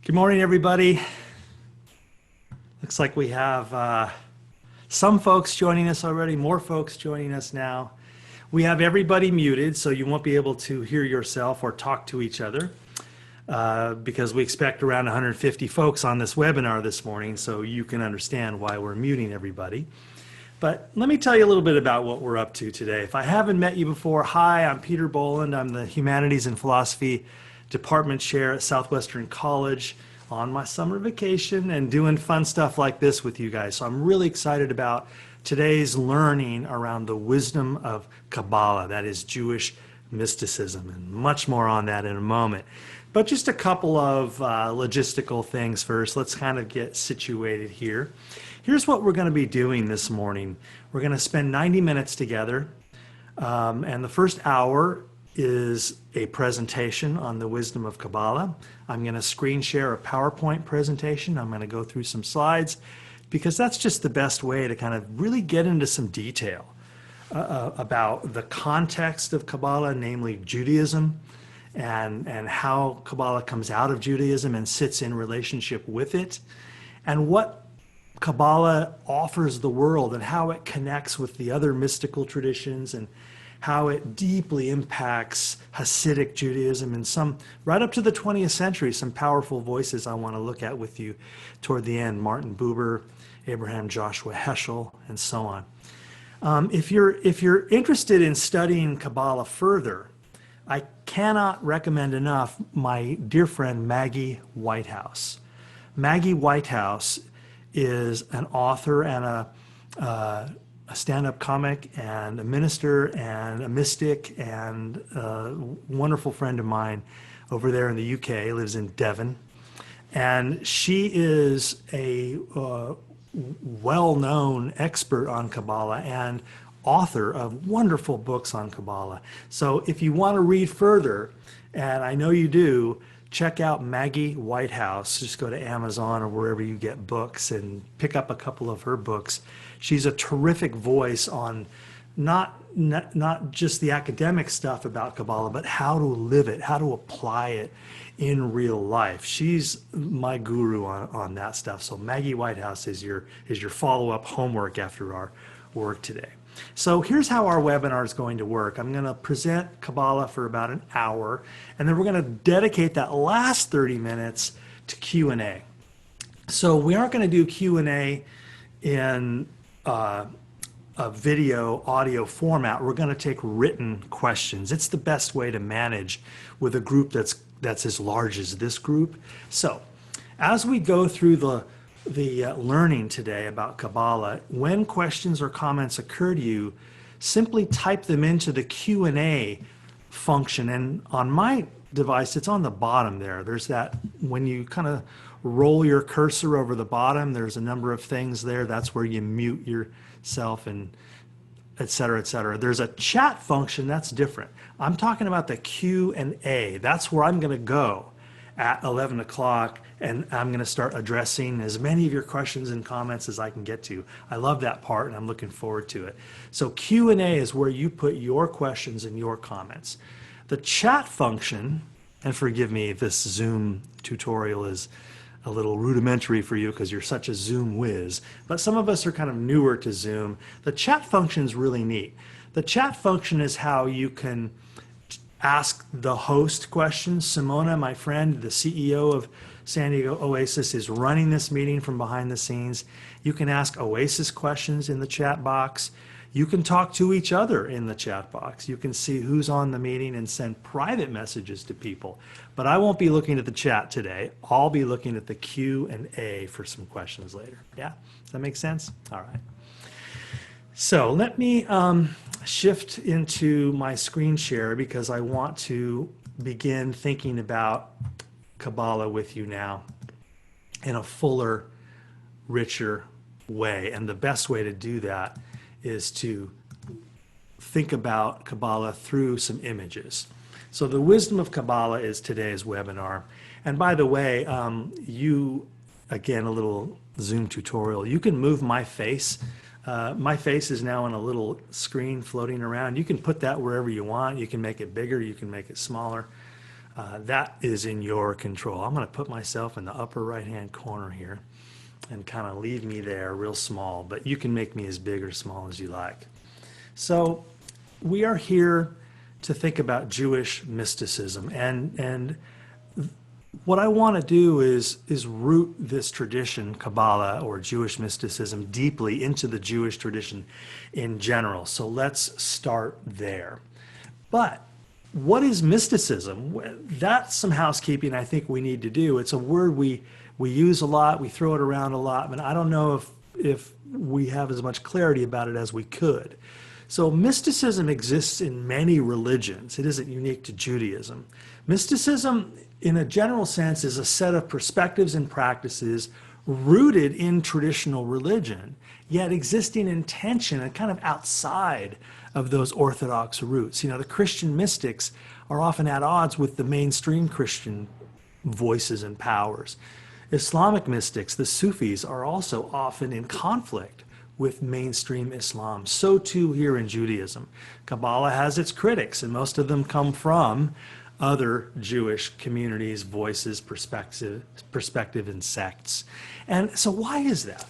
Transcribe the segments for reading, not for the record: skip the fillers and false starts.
Good morning, everybody. Looks like we have some folks joining us already, more folks joining us now. We have everybody muted, so you won't be able to hear yourself or talk to each other because we expect around 150 folks on this webinar this morning, so you can understand why we're muting everybody. But let me tell you a little bit about what we're up to today. If I haven't met you before, hi, I'm Peter Bolland. I'm the Humanities and Philosophy Department Chair at Southwestern College on my summer vacation and doing fun stuff like this with you guys. So I'm really excited about today's learning around the wisdom of Kabbalah, that is Jewish mysticism, and much more on that in a moment. But just a couple of logistical things first. Let's kind of get situated here. Here's what we're going to be doing this morning. We're going to spend 90 minutes together, and the first hour is a presentation on the wisdom of Kabbalah. I'm going to screen share a PowerPoint presentation. I'm going to go through some slides because that's just the best way to kind of really get into some detail about the context of Kabbalah, namely Judaism, and how Kabbalah comes out of Judaism and sits in relationship with it, and what Kabbalah offers the world and how it connects with the other mystical traditions and how it deeply impacts Hasidic Judaism and some, right up to the 20th century, some powerful voices I want to look at with you toward the end, Martin Buber, Abraham Joshua Heschel, and so on. If you're interested in studying Kabbalah further, I cannot recommend enough my dear friend Maggie Whitehouse. Maggie Whitehouse is an author and a stand-up comic and a minister and a mystic and a wonderful friend of mine over there in the UK, lives in Devon. And she is a well-known expert on Kabbalah and author of wonderful books on Kabbalah. So if you want to read further, and I know you do, check out Maggie Whitehouse. Just go to Amazon or wherever you get books and pick up a couple of her books. She's a terrific voice on not just the academic stuff about Kabbalah, but how to live it, how to apply it in real life. She's my guru on that stuff. So Maggie Whitehouse is your follow-up homework after our work today. So here's how our webinar is going to work. I'm going to present Kabbalah for about an hour, and then we're going to dedicate that last 30 minutes to Q&A. So we aren't going to do Q&A in a video, audio format. We're going to take written questions. It's the best way to manage with a group that's as large as this group. So as we go through the learning today about Kabbalah, when questions or comments occur to you, simply type them into the Q&A function. And on my device, it's on the bottom there. There's that, when you kind of roll your cursor over the bottom, there's a number of things there. That's where you mute yourself and et cetera, et cetera. There's a chat function that's different. I'm talking about the Q&A. That's where I'm going to go at 11 o'clock, and I'm going to start addressing as many of your questions and comments as I can get to. I love that part, and I'm looking forward to it. So Q&A is where you put your questions and your comments. The chat function, and forgive me if this Zoom tutorial is a little rudimentary for you because you're such a Zoom whiz, but some of us are kind of newer to Zoom. The chat function is really neat. The chat function is how you can ask the host questions. Simona, my friend, the CEO of SanDiegoOasis, is running this meeting from behind the scenes. You can ask Oasis questions in the chat box. You can talk to each other in the chat box. You can see who's on the meeting and send private messages to people. But I won't be looking at the chat today. I'll be looking at the Q&A for some questions later. Yeah? Does that make sense? All right. So let me shift into my screen share because I want to begin thinking about Kabbalah with you now in a fuller, richer way. And the best way to do that is to think about Kabbalah through some images. So the wisdom of Kabbalah is today's webinar. And by the way, again, a little Zoom tutorial, you can move my face. My face is now on a little screen floating around. You can put that wherever you want. You can make it bigger. You can make it smaller. That is in your control. I'm going to put myself in the upper right-hand corner here and kind of leave me there real small, but you can make me as big or small as you like. So we are here to think about Jewish mysticism, and what I want to do is root this tradition, Kabbalah or Jewish mysticism, deeply into the Jewish tradition in general. So let's start there. But what is mysticism? That's some housekeeping I think we need to do. It's a word we use a lot, we throw it around a lot, but I don't know if we have as much clarity about it as we could. So mysticism exists in many religions. It isn't unique to Judaism. Mysticism, in a general sense, is a set of perspectives and practices rooted in traditional religion, yet existing in tension and kind of outside of those orthodox roots. You know, the Christian mystics are often at odds with the mainstream Christian voices and powers. Islamic mystics, the Sufis, are also often in conflict with mainstream Islam. So too here in Judaism. Kabbalah has its critics, and most of them come from other Jewish communities, voices, perspective, and sects. And so why is that?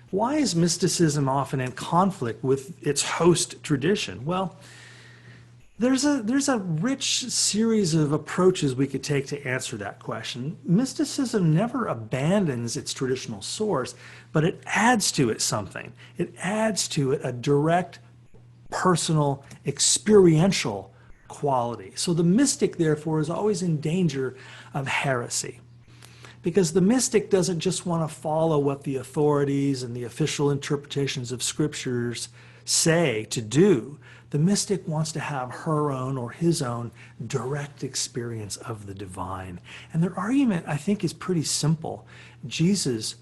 Why is mysticism often in conflict with its host tradition? Well, there's a rich series of approaches we could take to answer that question. Mysticism never abandons its traditional source, but it adds to it something. It adds to it a direct, personal, experiential quality. So the mystic, therefore, is always in danger of heresy, because the mystic doesn't just want to follow what the authorities and the official interpretations of scriptures say to do. The mystic wants to have her own or his own direct experience of the divine. And their argument, I think, is pretty simple. Jesus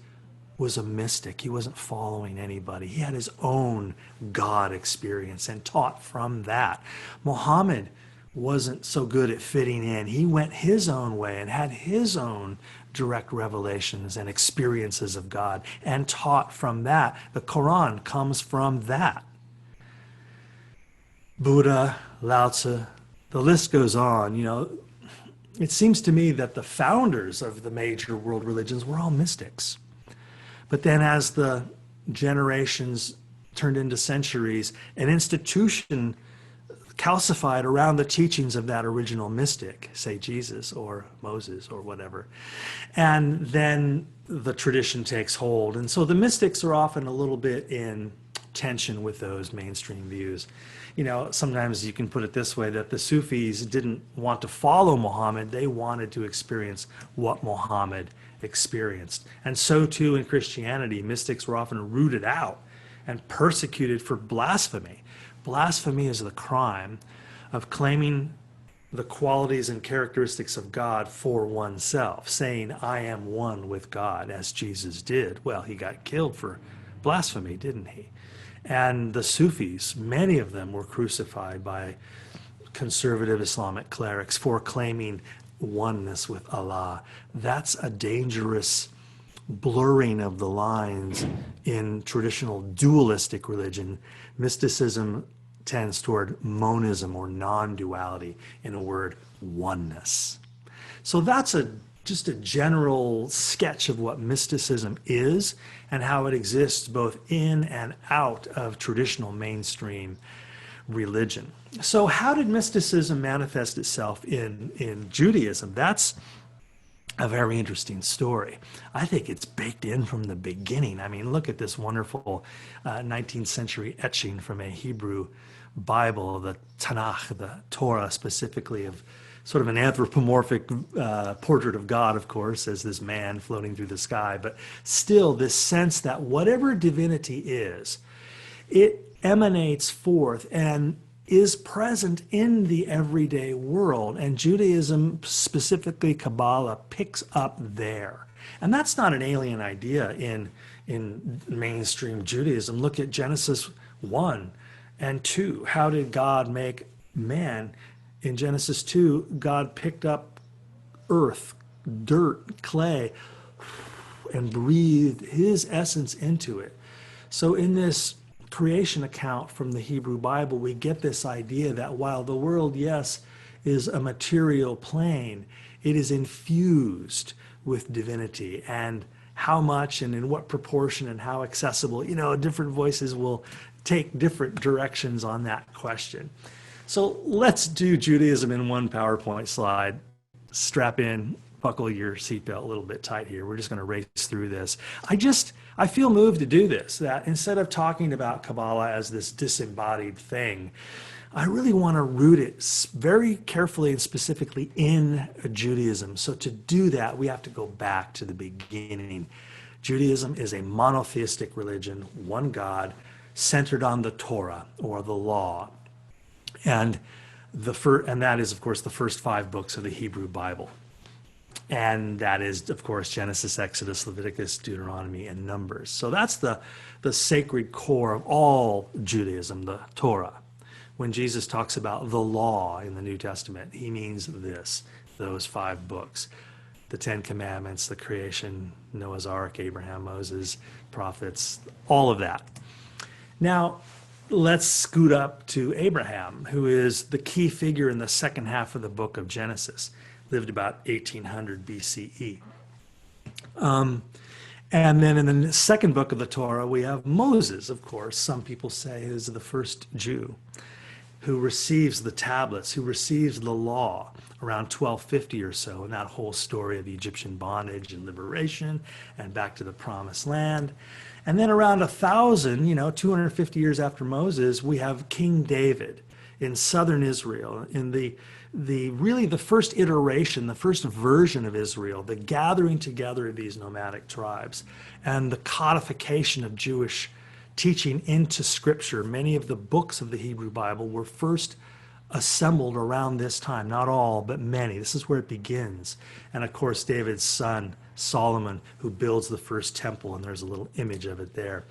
was a mystic. He wasn't following anybody. He had his own God experience and taught from that. Muhammad wasn't so good at fitting in. He went his own way and had his own direct revelations and experiences of God and taught from that. The Quran comes from that. Buddha, Lao Tzu, the list goes on. You know, it seems to me that the founders of the major world religions were all mystics. But then as the generations turned into centuries, an institution calcified around the teachings of that original mystic, say Jesus or Moses or whatever. And then the tradition takes hold. And so the mystics are often a little bit in tension with those mainstream views. You know, sometimes you can put it this way, that the Sufis didn't want to follow Muhammad. They wanted to experience what Muhammad experienced. And so too in Christianity, mystics were often rooted out and persecuted for blasphemy. Blasphemy is the crime of claiming the qualities and characteristics of God for oneself, saying, I am one with God, as Jesus did. Well, he got killed for blasphemy, didn't he? And the Sufis, many of them were crucified by conservative Islamic clerics for claiming oneness with Allah. That's a dangerous blurring of the lines in traditional dualistic religion. Mysticism tends toward monism or non-duality, in a word, oneness. So that's just a general sketch of what mysticism is and how it exists both in and out of traditional mainstream religion. So how did mysticism manifest itself in Judaism? That's a very interesting story. I think it's baked in from the beginning. I mean, look at this wonderful 19th century etching from a Hebrew Bible, the Tanakh, the Torah specifically, of sort of an anthropomorphic portrait of God, of course, as this man floating through the sky, but still this sense that whatever divinity is, it emanates forth and is present in the everyday world. And Judaism, specifically Kabbalah, picks up there. And that's not an alien idea in mainstream Judaism. Look at Genesis 1 and 2. How did God make man? In Genesis 2, God picked up earth, dirt, clay, and breathed his essence into it. So in this creation account from the Hebrew Bible, we get this idea that while the world, yes, is a material plane. It is infused with divinity, and how much and in what proportion and how accessible, different voices will take different directions on that question. So let's do Judaism in one PowerPoint slide. Strap in, buckle your seatbelt a little bit tight here. We're just going to race through this. I feel moved to do this, that instead of talking about Kabbalah as this disembodied thing, I really want to root it very carefully and specifically in Judaism. So to do that, we have to go back to the beginning. Judaism is a monotheistic religion, one God, centered on the Torah, or the law. And that is, of course, the first 5 books of the Hebrew Bible. And that is, of course, Genesis, Exodus, Leviticus, Deuteronomy, and Numbers. So that's the sacred core of all Judaism, the Torah. When Jesus talks about the law in the New Testament, he means those 5 books. The 10 Commandments, the creation, Noah's Ark, Abraham, Moses, prophets, all of that. Now, let's scoot up to Abraham, who is the key figure in the second half of the book of Genesis, lived about 1800 BCE. And then in the second book of the Torah, we have Moses, of course. Some people say is the first Jew who receives the tablets, who receives the law around 1250 or so, and that whole story of Egyptian bondage and liberation and back to the promised land. And then around 250 years after Moses, we have King David in southern Israel, in really the first iteration, the first version of Israel, the gathering together of these nomadic tribes and the codification of Jewish teaching into Scripture. Many of the books of the Hebrew Bible were first assembled around this time, not all, but many. This is where it begins. And of course, David's son, Solomon, who builds the first temple, and there's a little image of it there.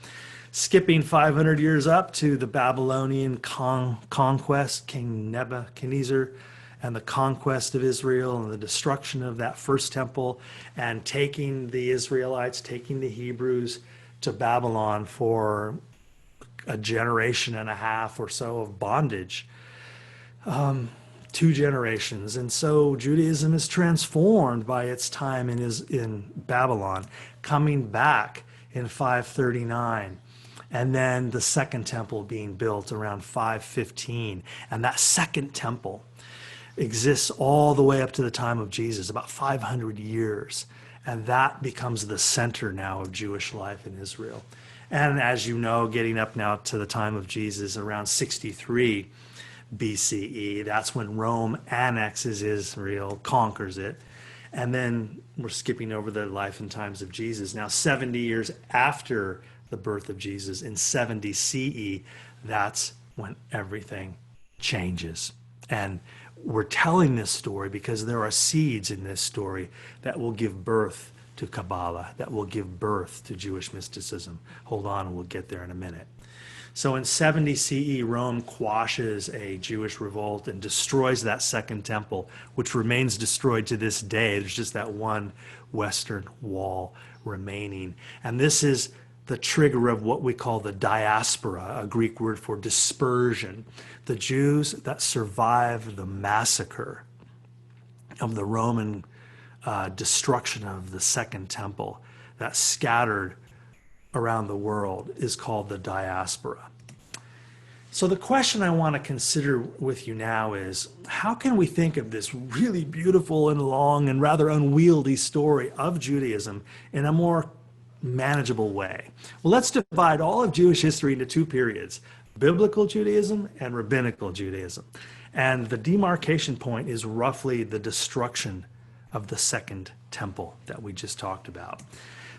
Skipping 500 years up to the Babylonian conquest, King Nebuchadnezzar, and the conquest of Israel and the destruction of that first temple, and taking the Israelites, taking the Hebrews to Babylon for a generation and a half or so of bondage. 2 generations. And so Judaism is transformed by its time in Babylon, coming back in 539. And then the second temple being built around 515. And that second temple exists all the way up to the time of Jesus, about 500 years. And that becomes the center now of Jewish life in Israel. And as you know, getting up now to the time of Jesus, around 63 BCE, that's when Rome annexes Israel, conquers it. And then we're skipping over the life and times of Jesus. Now, 70 years after the birth of Jesus, in 70 CE, that's when everything changes. And we're telling this story because there are seeds in this story that will give birth to Kabbalah, that will give birth to Jewish mysticism. Hold on, and we'll get there in a minute. So in 70 CE, Rome quashes a Jewish revolt and destroys that second temple, which remains destroyed to this day. There's just that one western wall remaining. And this is the trigger of what we call the diaspora, a Greek word for dispersion. The Jews that survived the massacre of the Roman destruction of the second temple, that scattered around the world, is called the diaspora. So the question I want to consider with you now is, how can we think of this really beautiful and long and rather unwieldy story of Judaism in a more manageable way? Well, let's divide all of Jewish history into 2 periods, biblical Judaism and rabbinical Judaism. And the demarcation point is roughly the destruction of the second temple that we just talked about.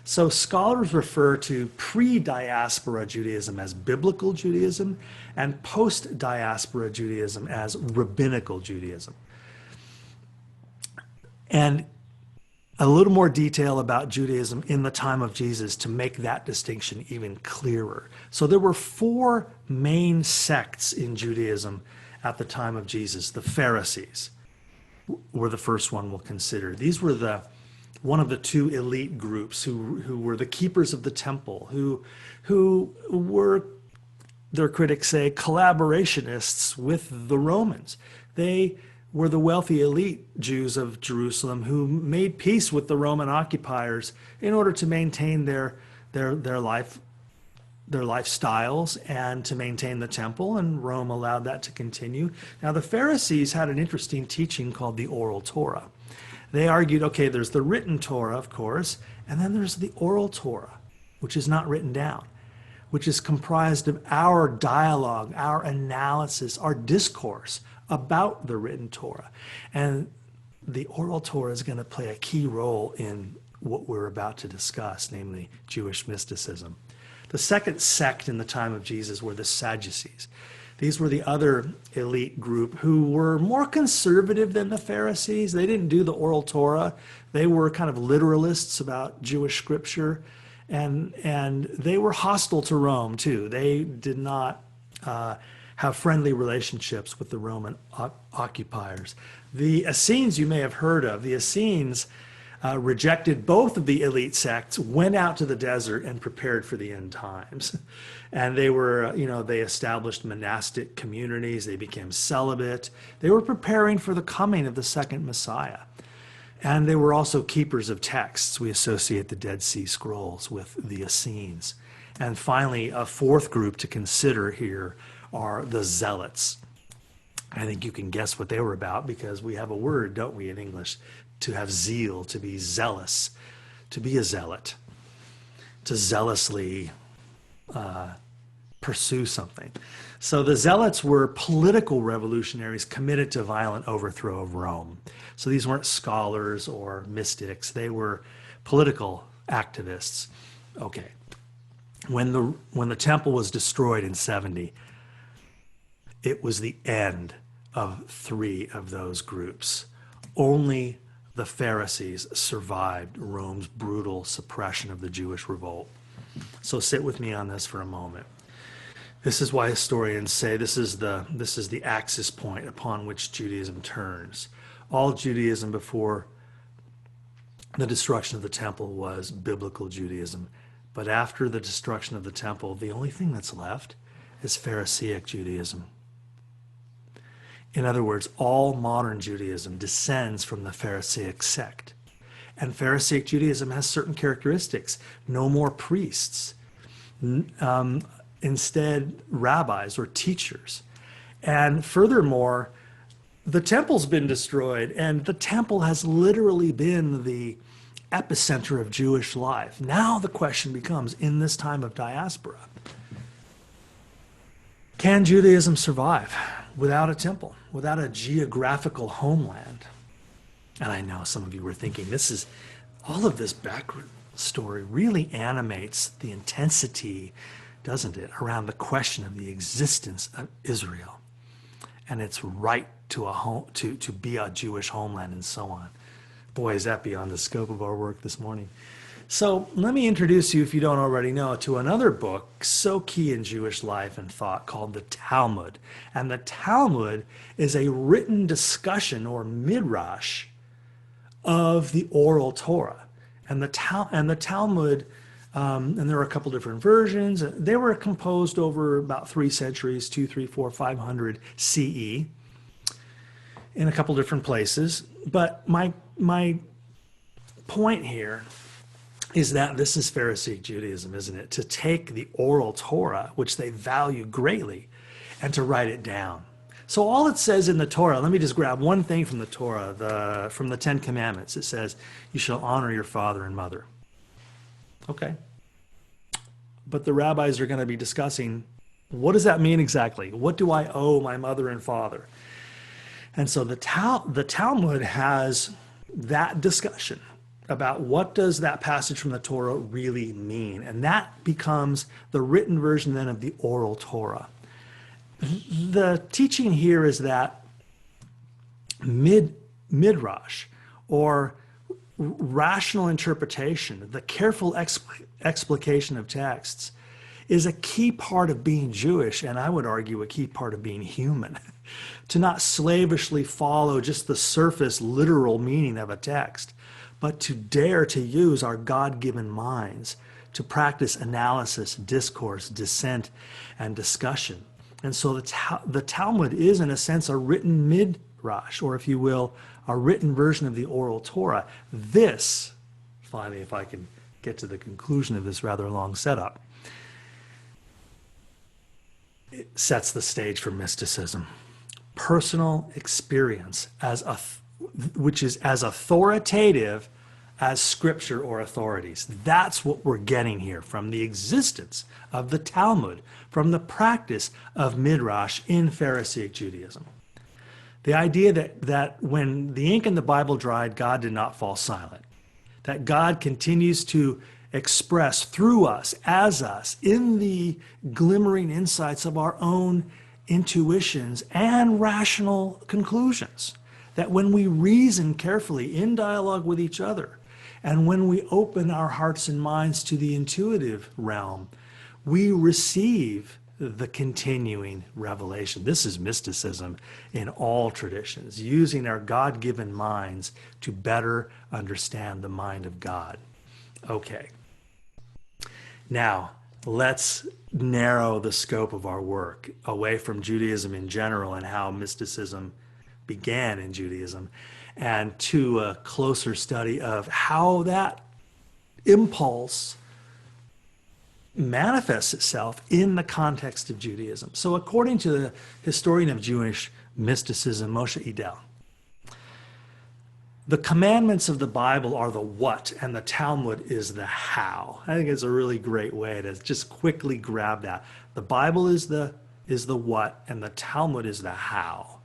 So scholars refer to pre-diaspora Judaism as biblical Judaism and post-diaspora Judaism as rabbinical Judaism. And a little more detail about Judaism in the time of Jesus to make that distinction even clearer. So there were 4 main sects in Judaism at the time of Jesus. The Pharisees were the first one we'll consider. These were one of the 2 elite groups who were the keepers of the temple, who were, their critics say, collaborationists with the Romans. They were the wealthy elite Jews of Jerusalem who made peace with the Roman occupiers in order to maintain their lifestyles and to maintain the temple, and Rome allowed that to continue. Now, the Pharisees had an interesting teaching called the oral Torah. They argued, okay, there's the written Torah, of course, and then there's the oral Torah, which is not written down, which is comprised of our dialogue, our analysis, our discourse about the written Torah. And the oral Torah is going to play a key role in what we're about to discuss, namely Jewish mysticism. The second sect in the time of Jesus were the Sadducees. These were the other elite group who were more conservative than the Pharisees. They didn't do the oral Torah. They were kind of literalists about Jewish scripture, and they were hostile to Rome too. They did not have friendly relationships with the Roman occupiers. The Essenes you may have heard of. The Essenes rejected both of the elite sects, went out to the desert, and prepared for the end times. And they were, they established monastic communities. They became celibate. They were preparing for the coming of the second Messiah. And they were also keepers of texts. We associate the Dead Sea Scrolls with the Essenes. And finally, a fourth group to consider here are the Zealots. I think you can guess what they were about because we have a word, don't we, in English, to have zeal, to be zealous, to be a zealot, to zealously pursue something. So the Zealots were political revolutionaries committed to violent overthrow of Rome. So these weren't scholars or mystics. They were political activists. Okay. When the temple was destroyed in 70, it was the end of three of those groups. Only the Pharisees survived Rome's brutal suppression of the Jewish revolt. So sit with me on this for a moment. This is why historians say this is the axis point upon which Judaism turns. All Judaism before the destruction of the temple was biblical Judaism. But after the destruction of the temple, the only thing that's left is Pharisaic Judaism. In other words, all modern Judaism descends from the Pharisaic sect. And Pharisaic Judaism has certain characteristics. No more priests. Instead, rabbis or teachers. And furthermore, the temple's been destroyed, and the temple has literally been the epicenter of Jewish life. Now the question becomes, in this time of diaspora, can Judaism survive without a temple, without a geographical homeland? And I know some of you were thinking, all of this background story really animates the intensity, doesn't it, around the question of the existence of Israel and its right to be a Jewish homeland and so on. Boy, is that beyond the scope of our work this morning. So let me introduce you, if you don't already know, to another book so key in Jewish life and thought called the Talmud. And the Talmud is a written discussion or midrash of the oral Torah. And the Talmud, and there are a couple different versions. They were composed over about 3 centuries, 2, 3, 4, 500 CE, in a couple different places. But my point here is that this is Pharisaic Judaism, isn't it? To take the oral Torah, which they value greatly, and to write it down. So all it says in the Torah, let me just grab one thing from the Torah, from the 10 Commandments. It says, you shall honor your father and mother. Okay. But the rabbis are going to be discussing, what does that mean exactly? What do I owe my mother and father? And so the Talmud has that discussion about what does that passage from the Torah really mean. And that becomes the written version then of the oral Torah. The teaching here is that midrash, or rational interpretation, the careful explication of texts, is a key part of being Jewish, and I would argue a key part of being human. To not slavishly follow just the surface literal meaning of a text, but to dare to use our God-given minds to practice analysis, discourse, dissent, and discussion. And so the Talmud is, in a sense, a written Midrash, or if you will, a written version of the oral Torah. This, finally, if I can get to the conclusion of this rather long setup, it sets the stage for mysticism. Personal experience which is as authoritative as scripture or authorities. That's what we're getting here from the existence of the Talmud, from the practice of Midrash in Pharisaic Judaism. The idea that when the ink in the Bible dried, God did not fall silent, that God continues to express through us, as us, in the glimmering insights of our own intuitions and rational conclusions. That when we reason carefully in dialogue with each other, and when we open our hearts and minds to the intuitive realm, we receive the continuing revelation. This is mysticism in all traditions, using our God-given minds to better understand the mind of God. Okay. Now, let's narrow the scope of our work away from Judaism in general and how mysticism began in Judaism, and to a closer study of how that impulse manifests itself in the context of Judaism. So according to the historian of Jewish mysticism, Moshe Idel, the commandments of the Bible are the what, and the Talmud is the how. I think it's a really great way to just quickly grab that. The Bible is the what, and the Talmud is the how.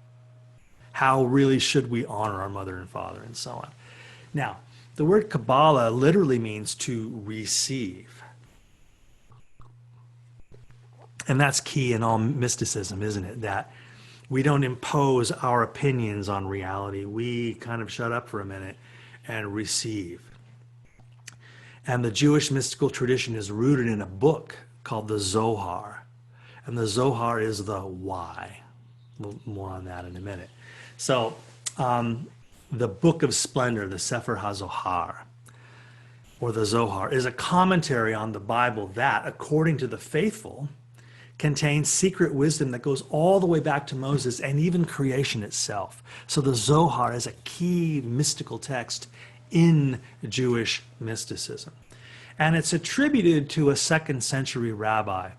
How really should we honor our mother and father, and so on. Now, the word Kabbalah literally means to receive. And that's key in all mysticism, isn't it? That we don't impose our opinions on reality. We kind of shut up for a minute and receive. And the Jewish mystical tradition is rooted in a book called the Zohar. And the Zohar is the why. More on that in a minute. So the Book of Splendor, the Sefer HaZohar, or the Zohar, is a commentary on the Bible that, according to the faithful, contains secret wisdom that goes all the way back to Moses and even creation itself. So the Zohar is a key mystical text in Jewish mysticism. And it's attributed to a 2nd century rabbi.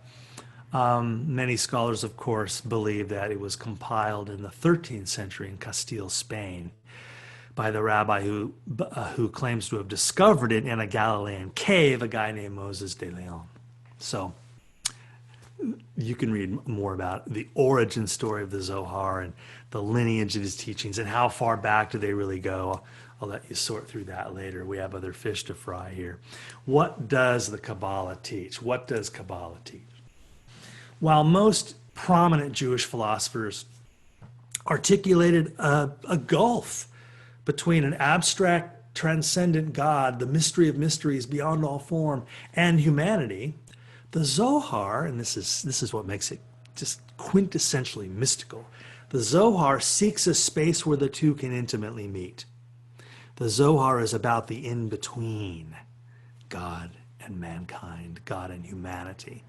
Many scholars, of course, believe that it was compiled in the 13th century in Castile, Spain, by the rabbi who claims to have discovered it in a Galilean cave, a guy named Moses de Leon. So you can read more about the origin story of the Zohar and the lineage of his teachings and how far back do they really go. I'll let you sort through that later. We have other fish to fry here. What does the Kabbalah teach? What does Kabbalah teach? While most prominent Jewish philosophers articulated a gulf between an abstract, transcendent God, the mystery of mysteries beyond all form, and humanity, the Zohar, and this is what makes it just quintessentially mystical, the Zohar seeks a space where the two can intimately meet. The Zohar is about the in-between, God and mankind, God and humanity.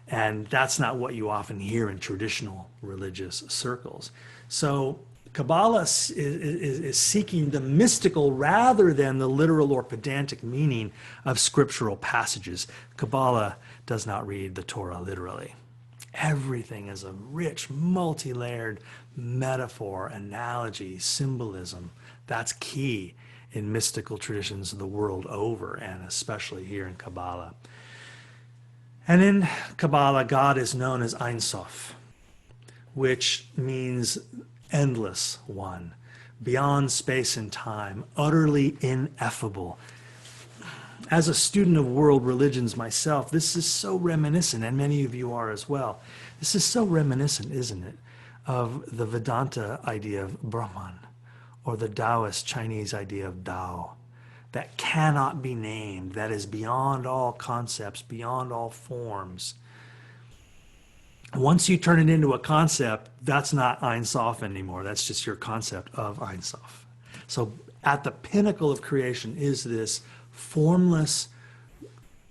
And that's not what you often hear in traditional religious circles. So Kabbalah is seeking the mystical rather than the literal or pedantic meaning of scriptural passages. Kabbalah does not read the Torah literally. Everything is a rich, multi-layered metaphor, analogy, symbolism. That's key in mystical traditions the world over, and especially here in Kabbalah. And in Kabbalah, God is known as Ein Sof, which means endless one, beyond space and time, utterly ineffable. As a student of world religions myself, this is so reminiscent, and many of you are as well. This is so reminiscent, isn't it, of the Vedanta idea of Brahman, or the Taoist Chinese idea of Tao, that cannot be named, that is beyond all concepts, beyond all forms. Once you turn it into a concept, that's not Ein Sof anymore. That's just your concept of Ein Sof. So at the pinnacle of creation is this formless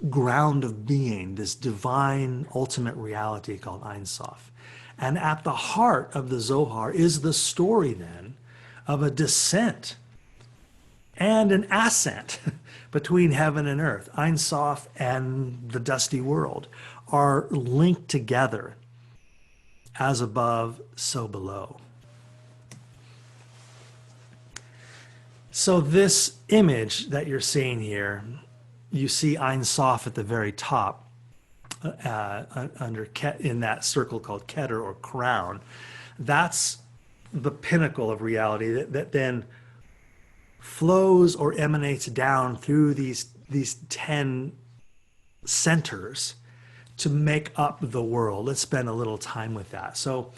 ground of being, this divine ultimate reality called Ein Sof. And at the heart of the Zohar is the story then of a descent and an ascent between heaven and earth. Ein Sof and the dusty world are linked together, as above, so below. So this image that you're seeing here, you see Ein Sof at the very top, in that circle called Keter, or crown. That's the pinnacle of reality that then flows or emanates down through these 10 centers to make up the world. Let's spend a little time with that. So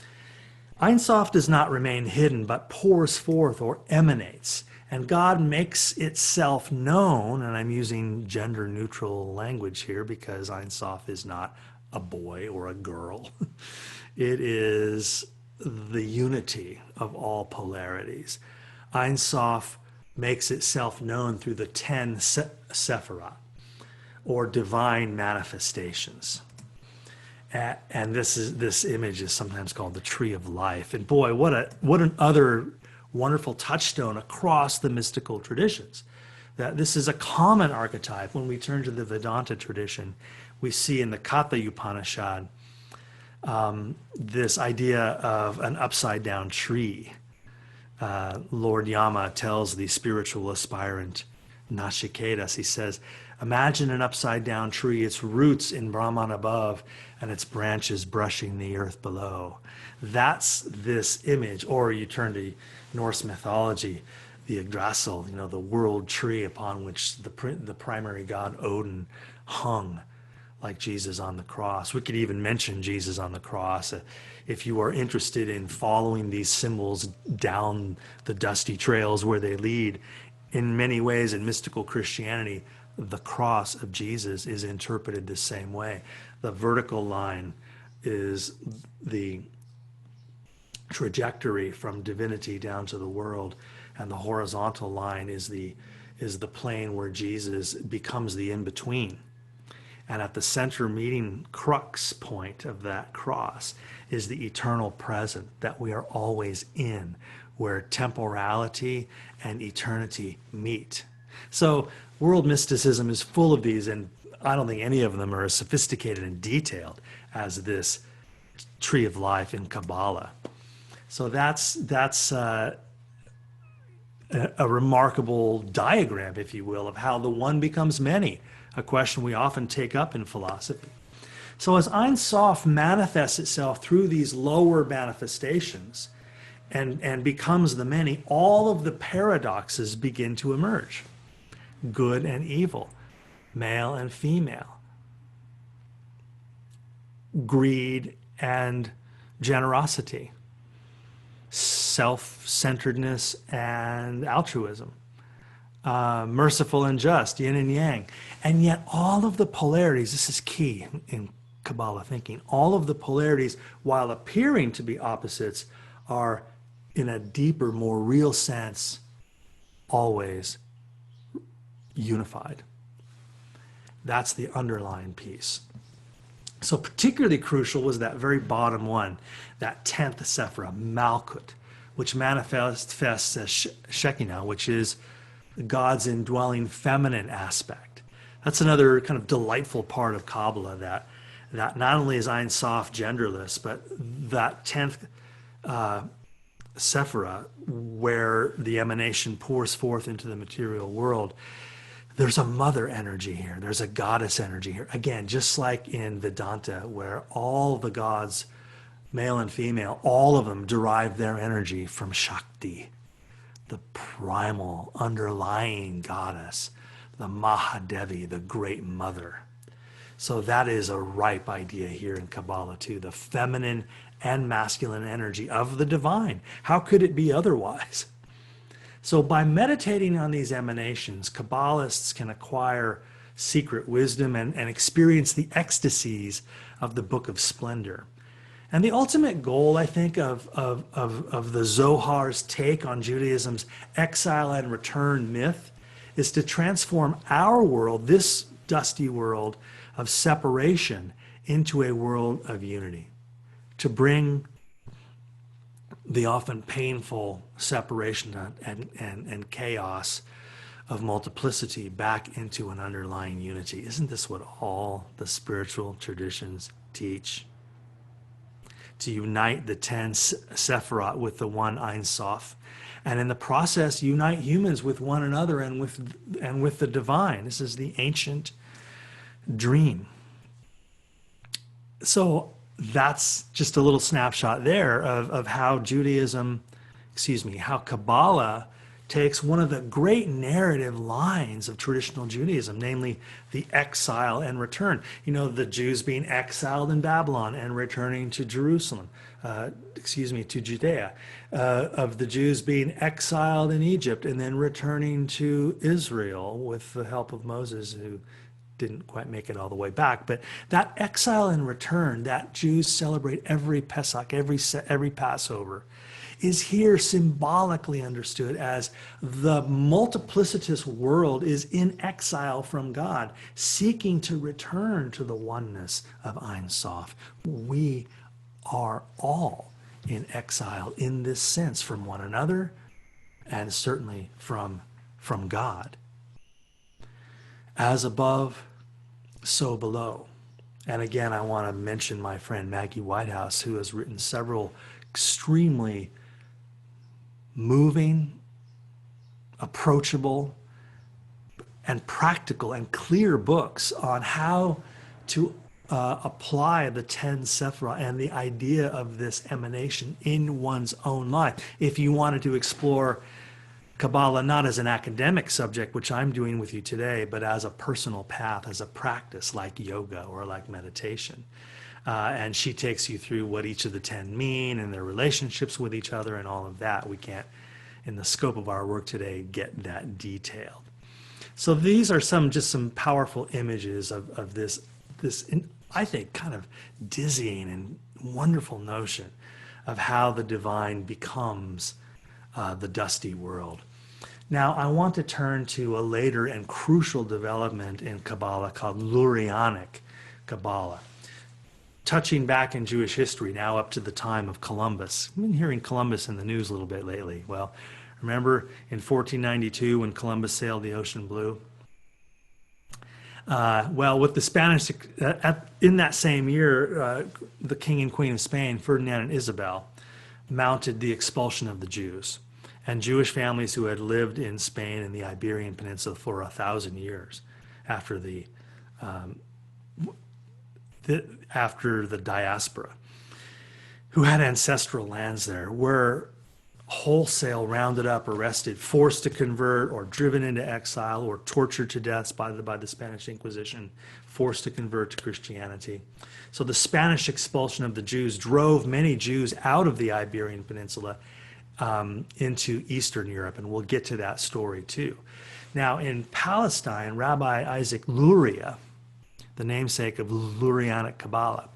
Ein Sof does not remain hidden, but pours forth or emanates. And God makes itself known, and I'm using gender neutral language here because Ein Sof is not a boy or a girl. It is the unity of all polarities. Ein Sof makes itself known through the 10 Sephirah, or divine manifestations. And this image is sometimes called the tree of life. And boy, what an other wonderful touchstone across the mystical traditions. That this is a common archetype. When we turn to the Vedanta tradition, we see in the Katha Upanishad this idea of an upside down tree. Lord Yama tells the spiritual aspirant Nachiketas, he says, imagine an upside down tree, its roots in Brahman above and its branches brushing the earth below. That's this image. Or you turn to Norse mythology, the Yggdrasil, the world tree upon which the primary god Odin hung, like Jesus on the cross. We could even mention Jesus on the cross. If you are interested in following these symbols down the dusty trails where they lead, in many ways in mystical Christianity, the cross of Jesus is interpreted the same way. The vertical line is the trajectory from divinity down to the world, and the horizontal line is the plane where Jesus becomes the in-between. And at the center meeting crux point of that cross is the eternal present that we are always in, where temporality and eternity meet. So world mysticism is full of these, and I don't think any of them are as sophisticated and detailed as this tree of life in Kabbalah. So that's a remarkable diagram, if you will, of how the one becomes many, a question we often take up in philosophy. So as Ein Sof manifests itself through these lower manifestations and becomes the many, all of the paradoxes begin to emerge. Good and evil, male and female, greed and generosity, self-centeredness and altruism, merciful and just, yin and yang. And yet all of the polarities, this is key in Kabbalah thinking, all of the polarities, while appearing to be opposites, are in a deeper, more real sense, always unified. That's the underlying piece. So particularly crucial was that very bottom one, that 10th Sephirah, Malkut, which manifests as Shekinah, which is God's indwelling feminine aspect. That's another kind of delightful part of Kabbalah, that not only is Ein Sof genderless, but that 10th Sephirah, where the emanation pours forth into the material world, there's a mother energy here. There's a goddess energy here. Again, just like in Vedanta, where all the gods, male and female, all of them derive their energy from Shakti, the primal underlying goddess, the Mahadevi, the great mother. So that is a ripe idea here in Kabbalah too, the feminine and masculine energy of the divine. How could it be otherwise? So by meditating on these emanations, Kabbalists can acquire secret wisdom and experience the ecstasies of the Book of Splendor. And the ultimate goal, I think, of the Zohar's take on Judaism's exile and return myth is to transform our world, this dusty world of separation, into a world of unity. to bring the often painful separation and chaos of multiplicity back into an underlying unity. Isn't this what all the spiritual traditions teach? To unite the 10 Sephirot with the one Ein Sof, and in the process unite humans with one another and with the divine. This is the ancient dream. So that's just a little snapshot there of how how Kabbalah takes one of the great narrative lines of traditional Judaism, namely the exile and return. You know, the Jews being exiled in Babylon and returning to Jerusalem, to Judea, of the Jews being exiled in Egypt and then returning to Israel with the help of Moses, who didn't quite make it all the way back. But that exile and return that Jews celebrate every Pesach, every Passover, is here symbolically understood as the multiplicitous world is in exile from God, seeking to return to the oneness of Ein Sof. We are all in exile in this sense from one another and certainly from God. As above, so below. And again, I want to mention my friend Maggie Whitehouse, who has written several extremely moving, approachable, and practical and clear books on how to apply the 10 Sephirah and the idea of this emanation in one's own life. If you wanted to explore Kabbalah not as an academic subject, which I'm doing with you today, but as a personal path, as a practice like yoga or like meditation. And she takes you through what each of the 10 mean and their relationships with each other and all of that. We can't, in the scope of our work today, get that detailed. So these are just some powerful images of this, I think, kind of dizzying and wonderful notion of how the divine becomes the dusty world. Now, I want to turn to a later and crucial development in Kabbalah called Lurianic Kabbalah. Touching back in Jewish history, now up to the time of Columbus. I've been hearing Columbus in the news a little bit lately. Well, remember in 1492 when Columbus sailed the ocean blue? With the Spanish, in that same year, the King and Queen of Spain, Ferdinand and Isabel, mounted the expulsion of the Jews. And Jewish families who had lived in Spain and the Iberian Peninsula for 1,000 years after the diaspora, who had ancestral lands there, were wholesale rounded up, arrested, forced to convert, or driven into exile, or tortured to death by the Spanish Inquisition, forced to convert to Christianity. So the Spanish expulsion of the Jews drove many Jews out of the Iberian Peninsula into Eastern Europe, and we'll get to that story too. Now in Palestine, Rabbi Isaac Luria, the namesake of Lurianic Kabbalah,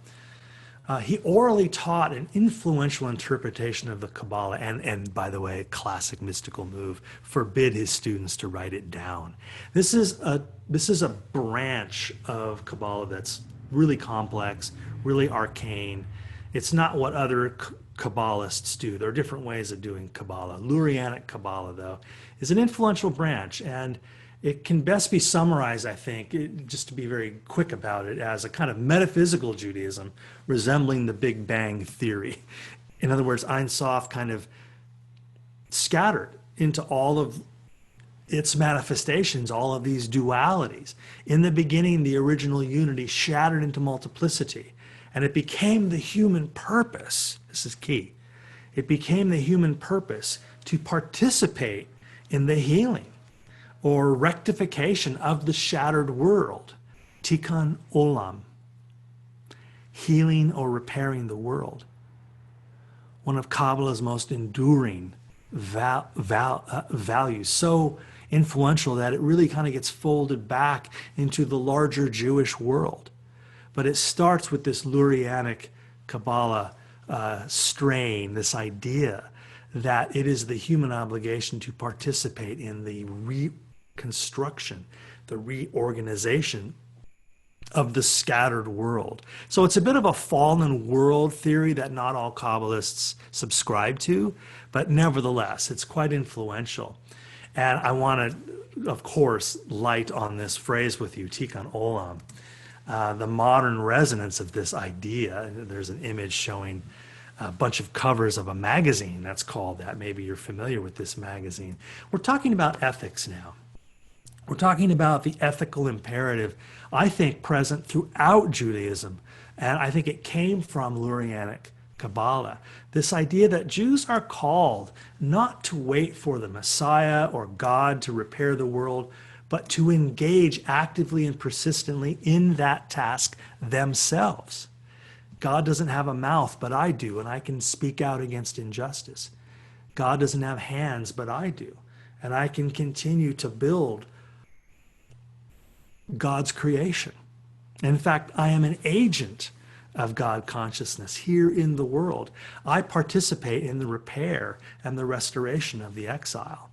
he orally taught an influential interpretation of the Kabbalah, and by the way, classic mystical move, forbid his students to write it down. This is a branch of Kabbalah that's really complex, really arcane. It's not what other Kabbalists do. There are different ways of doing Kabbalah. Lurianic Kabbalah, though, is an influential branch, and it can best be summarized, I think, just to be very quick about it, as a kind of metaphysical Judaism resembling the Big Bang Theory. In other words, Ein Sof kind of scattered into all of its manifestations, all of these dualities. In the beginning, the original unity shattered into multiplicity, and it became the human purpose. This is key. It became the human purpose to participate in the healing or rectification of the shattered world, tikkun olam, healing or repairing the world. One of Kabbalah's most enduring values, so influential that it really kind of gets folded back into the larger Jewish world. But it starts with this Lurianic Kabbalah strain, this idea that it is the human obligation to participate in the reconstruction, the reorganization of the scattered world. So it's a bit of a fallen world theory that not all Kabbalists subscribe to, but nevertheless, it's quite influential. And I want to, of course, light on this phrase with you, Tikkun Olam, the modern resonance of this idea. There's an image showing a bunch of covers of a magazine that's called that. Maybe you're familiar with this magazine. We're talking about ethics now. We're talking about the ethical imperative, I think, present throughout Judaism. And I think it came from Lurianic Kabbalah. This idea that Jews are called not to wait for the Messiah or God to repair the world, but to engage actively and persistently in that task themselves. God doesn't have a mouth, but I do, and I can speak out against injustice. God doesn't have hands, but I do, and I can continue to build God's creation. In fact, I am an agent of God consciousness here in the world. I participate in the repair and the restoration of the exile.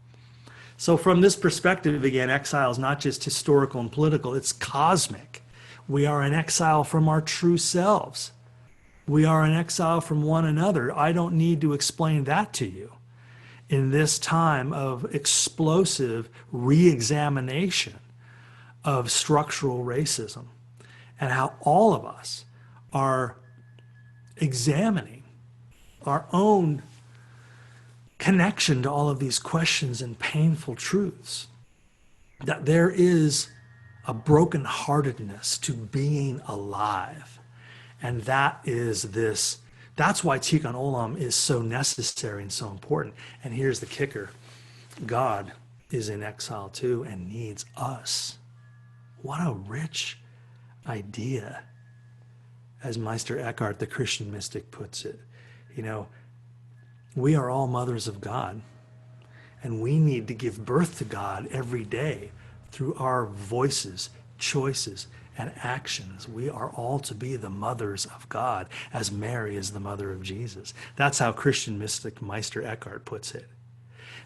So from this perspective, again, exile is not just historical and political, it's cosmic. We are in exile from our true selves. We are in exile from one another. I don't need to explain that to you. In this time of explosive re-examination of structural racism and how all of us are examining our own connection to all of these questions and painful truths, that there is a brokenheartedness to being alive. And that's why Tikkun Olam is so necessary and so important. And here's the kicker. God is in exile too and needs us. What a rich idea, as Meister Eckhart, the Christian mystic, puts it. You know, we are all mothers of God, and we need to give birth to God every day through our voices, choices, and actions. We are all to be the mothers of God, as Mary is the mother of Jesus. That's how Christian mystic Meister Eckhart puts it.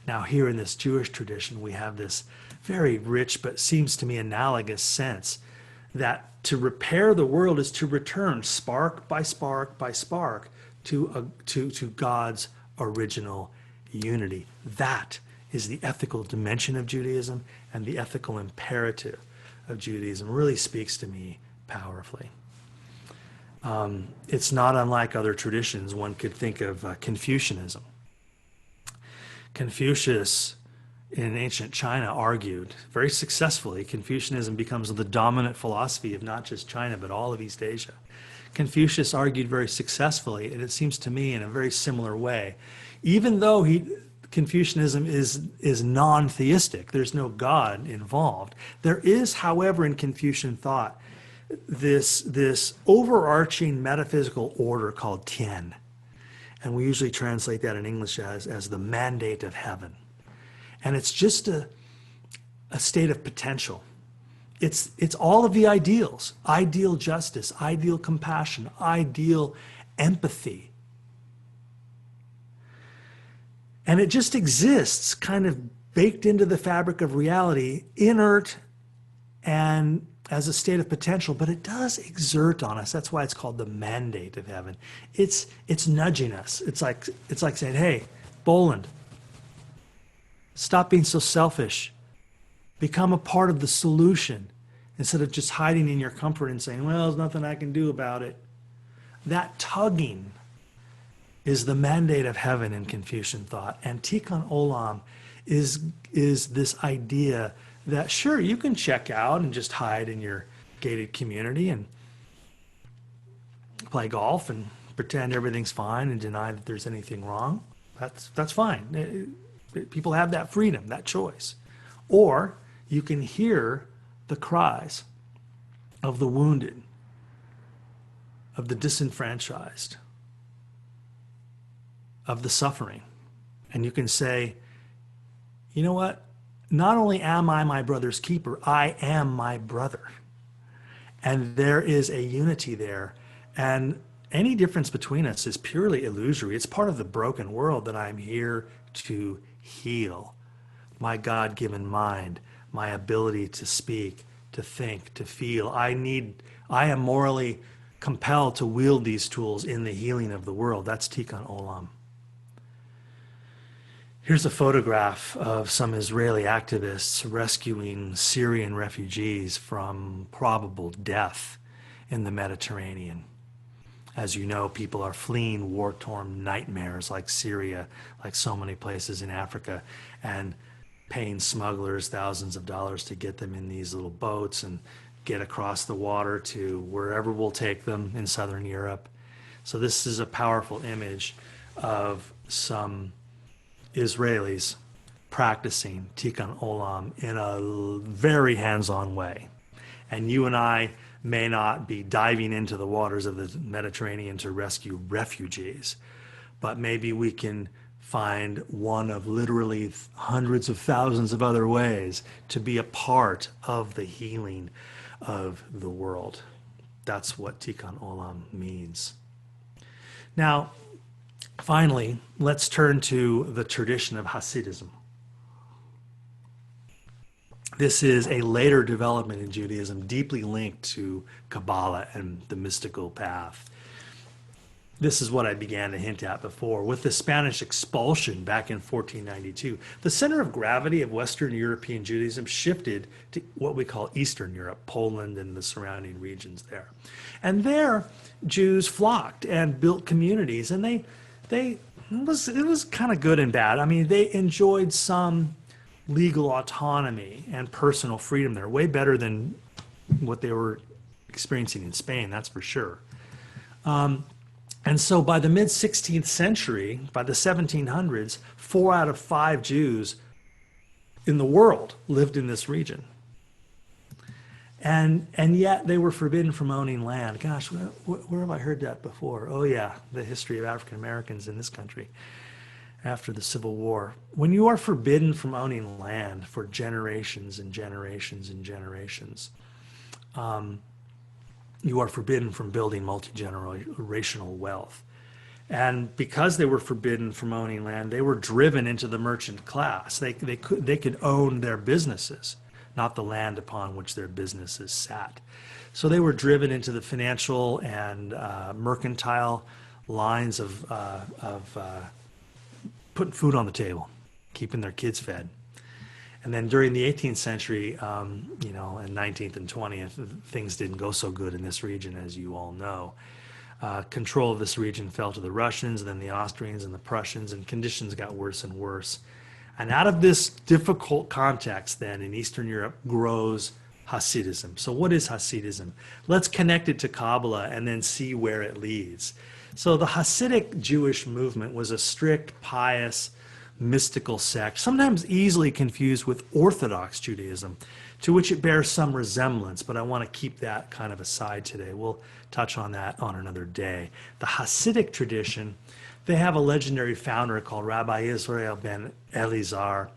Now, here in this Jewish tradition, we have this very rich, but seems to me analogous sense that to repair the world is to return spark by spark by spark to God's original unity. That is the ethical dimension of Judaism, and the ethical imperative of Judaism really speaks to me powerfully. It's not unlike other traditions. One could think of Confucianism. Confucius in ancient China argued very successfully. Confucianism becomes the dominant philosophy of not just China, but all of East Asia. Confucius argued very successfully, and it seems to me in a very similar way. Even though Confucianism is non-theistic, there's no God involved, there is, however, in Confucian thought, this overarching metaphysical order called Tian. And we usually translate that in English as the mandate of heaven. And it's just a state of potential. It's all of the ideals: ideal justice, ideal compassion, ideal empathy. And it just exists, kind of baked into the fabric of reality, inert and as a state of potential, but it does exert on us. That's why it's called the mandate of heaven. It's nudging us. It's like saying, hey, Bolland, stop being so selfish. Become a part of the solution instead of just hiding in your comfort and saying, well, there's nothing I can do about it. That tugging is the mandate of heaven in Confucian thought. And Tikkun Olam is this idea that, sure, you can check out and just hide in your gated community and play golf and pretend everything's fine and deny that there's anything wrong. That's fine. People have that freedom, that choice. Or you can hear the cries of the wounded, of the disenfranchised, of the suffering. And you can say, you know what? Not only am I my brother's keeper, I am my brother. And there is a unity there. And any difference between us is purely illusory. It's part of the broken world that I'm here to heal. My God-given mind, my ability to speak, to think, to feel. I am morally compelled to wield these tools in the healing of the world. That's Tikkun Olam. Here's a photograph of some Israeli activists rescuing Syrian refugees from probable death in the Mediterranean. As you know, people are fleeing war-torn nightmares like Syria, like so many places in Africa, and paying smugglers thousands of dollars to get them in these little boats and get across the water to wherever we'll take them in southern Europe. So this is a powerful image of some Israelis practicing Tikkun Olam in a very hands-on way. And you and I may not be diving into the waters of the Mediterranean to rescue refugees, but maybe we can find one of literally hundreds of thousands of other ways to be a part of the healing of the world. That's what Tikkun Olam means. Now, finally, let's turn to the tradition of Hasidism. This is a later development in Judaism, deeply linked to Kabbalah and the mystical path. This is what I began to hint at before. With the Spanish expulsion back in 1492, the center of gravity of Western European Judaism shifted to what we call Eastern Europe, Poland and the surrounding regions there. And there, Jews flocked and built communities, and it was kind of good and bad. I mean, they enjoyed some legal autonomy and personal freedom there, way better than what they were experiencing in Spain, that's for sure. And so by the mid-16th century, by the 1700s, 4 out of 5 Jews in the world lived in this region. And yet they were forbidden from owning land. Gosh, where have I heard that before? Oh yeah, the history of African Americans in this country after the Civil War. When you are forbidden from owning land for generations and generations and generations, you are forbidden from building multi-generational wealth. And because they were forbidden from owning land, they were driven into the merchant class. They could own their businesses, not the land upon which their businesses sat. So they were driven into the financial and mercantile lines of putting food on the table, keeping their kids fed. And then during the 18th century, and 19th and 20th, things didn't go so good in this region, as you all know. Control of this region fell to the Russians, and then the Austrians and the Prussians, and conditions got worse and worse. And out of this difficult context then in Eastern Europe grows Hasidism. So what is Hasidism? Let's connect it to Kabbalah and then see where it leads. So the Hasidic Jewish movement was a strict, pious, mystical sect, sometimes easily confused with Orthodox Judaism, to which it bears some resemblance, but I want to keep that kind of aside today. We'll touch on that on another day. The Hasidic tradition, they have a legendary founder called Rabbi Israel ben Elazar,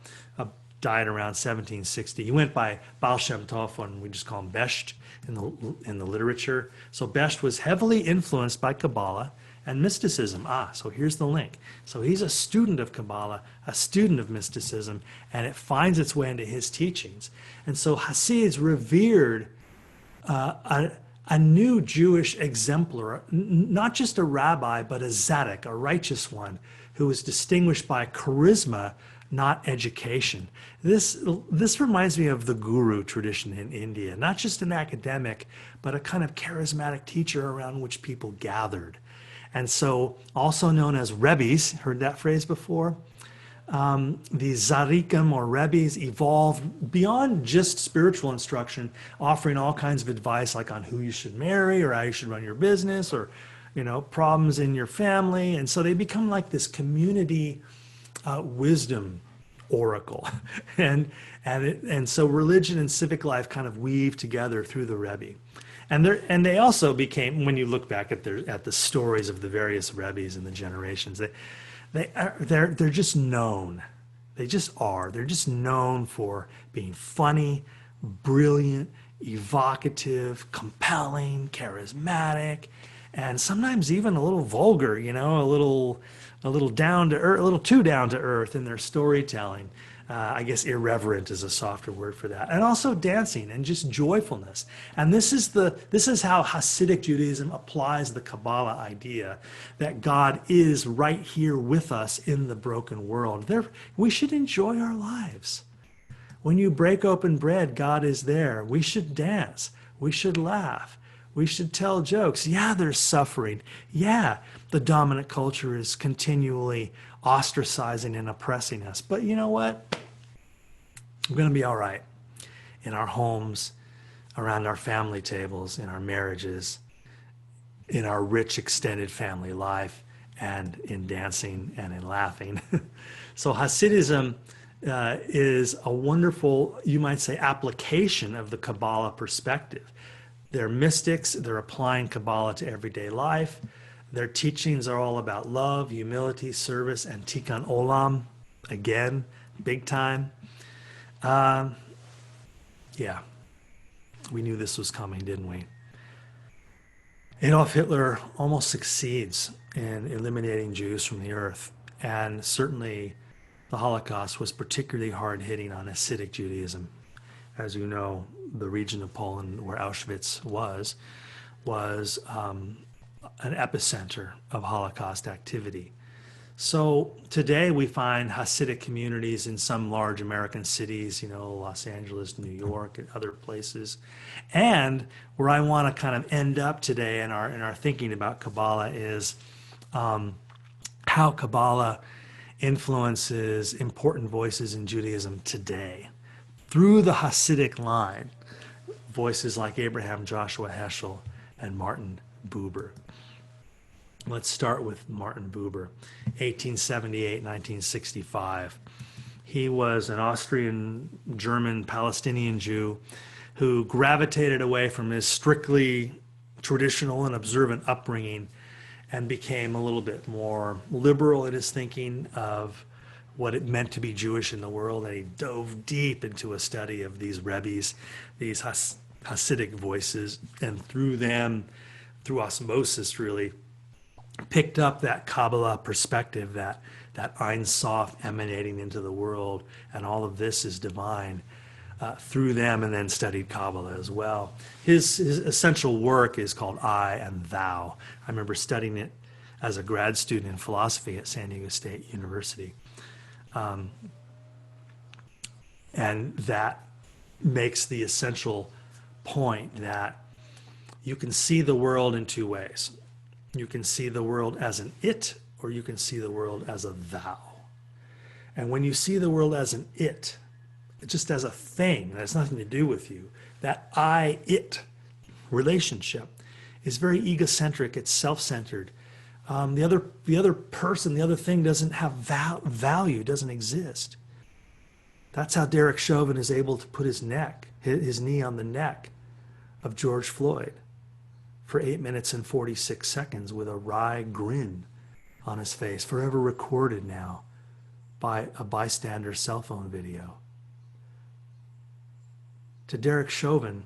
died around 1760. He went by Baal Shem Tov, and we just call him Besht in the literature. So Besht was heavily influenced by Kabbalah and mysticism. So here's the link. So he's a student of Kabbalah, a student of mysticism, and it finds its way into his teachings. And so Hasids revered a new Jewish exemplar, not just a rabbi, but a tzaddik, a righteous one, who was distinguished by charisma, not education. This reminds me of the guru tradition in India, not just an academic, but a kind of charismatic teacher around which people gathered. And so, also known as Rebbes, heard that phrase before? These Zarikim or Rebbes evolved beyond just spiritual instruction, offering all kinds of advice like on who you should marry or how you should run your business or, problems in your family. And so they become like this community wisdom oracle. and so religion and civic life kind of weave together through the Rebbe. And they also became, when you look back at the stories of the various Rebbes and the generations, they're just known. They just are. They're just known for being funny, brilliant, evocative, compelling, charismatic, and sometimes even a little vulgar, a little down to earth, a little too down to earth in their storytelling. I guess irreverent is a softer word for that. And also dancing and just joyfulness. And this is how Hasidic Judaism applies the Kabbalah idea that God is right here with us in the broken world. We should enjoy our lives. When you break open bread, God is there. We should dance. We should laugh. We should tell jokes. Yeah, there's suffering. Yeah, the dominant culture is continually ostracizing and oppressing us. But you know what? We're going to be all right in our homes, around our family tables, in our marriages, in our rich extended family life, and in dancing and in laughing. So Hasidism is a wonderful, you might say, application of the Kabbalah perspective. They're mystics. They're applying Kabbalah to everyday life. Their teachings are all about love, humility, service, and tikkun olam. Again, big time. Yeah, we knew this was coming, didn't we? Adolf Hitler almost succeeds in eliminating Jews from the earth. And certainly the Holocaust was particularly hard hitting on Hasidic Judaism. As you know, the region of Poland where Auschwitz was an epicenter of Holocaust activity. So today we find Hasidic communities in some large American cities, Los Angeles, New York, and other places. And where I want to kind of end up today in our thinking about Kabbalah is how Kabbalah influences important voices in Judaism today. Through the Hasidic line, voices like Abraham Joshua Heschel and Martin Buber. Let's start with Martin Buber, 1878-1965. He was an Austrian, German, Palestinian Jew who gravitated away from his strictly traditional and observant upbringing and became a little bit more liberal in his thinking of what it meant to be Jewish in the world. And he dove deep into a study of these Rebbes, these Hasidic voices, and through them, through osmosis really, picked up that Kabbalah perspective, that Ein Sof emanating into the world, and all of this is divine through them, and then studied Kabbalah as well. His essential work is called I and Thou. I remember studying it as a grad student in philosophy at San Diego State University. And that makes the essential point that you can see the world in two ways. You can see the world as an it, or you can see the world as a thou. And when you see the world as an it, just as a thing that has nothing to do with you, that I-it relationship is very egocentric, it's self-centered. The other person, the other thing doesn't have value, doesn't exist. That's how Derek Chauvin is able to put his knee on the neck of George Floyd for 8 minutes and 46 seconds with a wry grin on his face, forever recorded now by a bystander's cell phone video. To Derek Chauvin,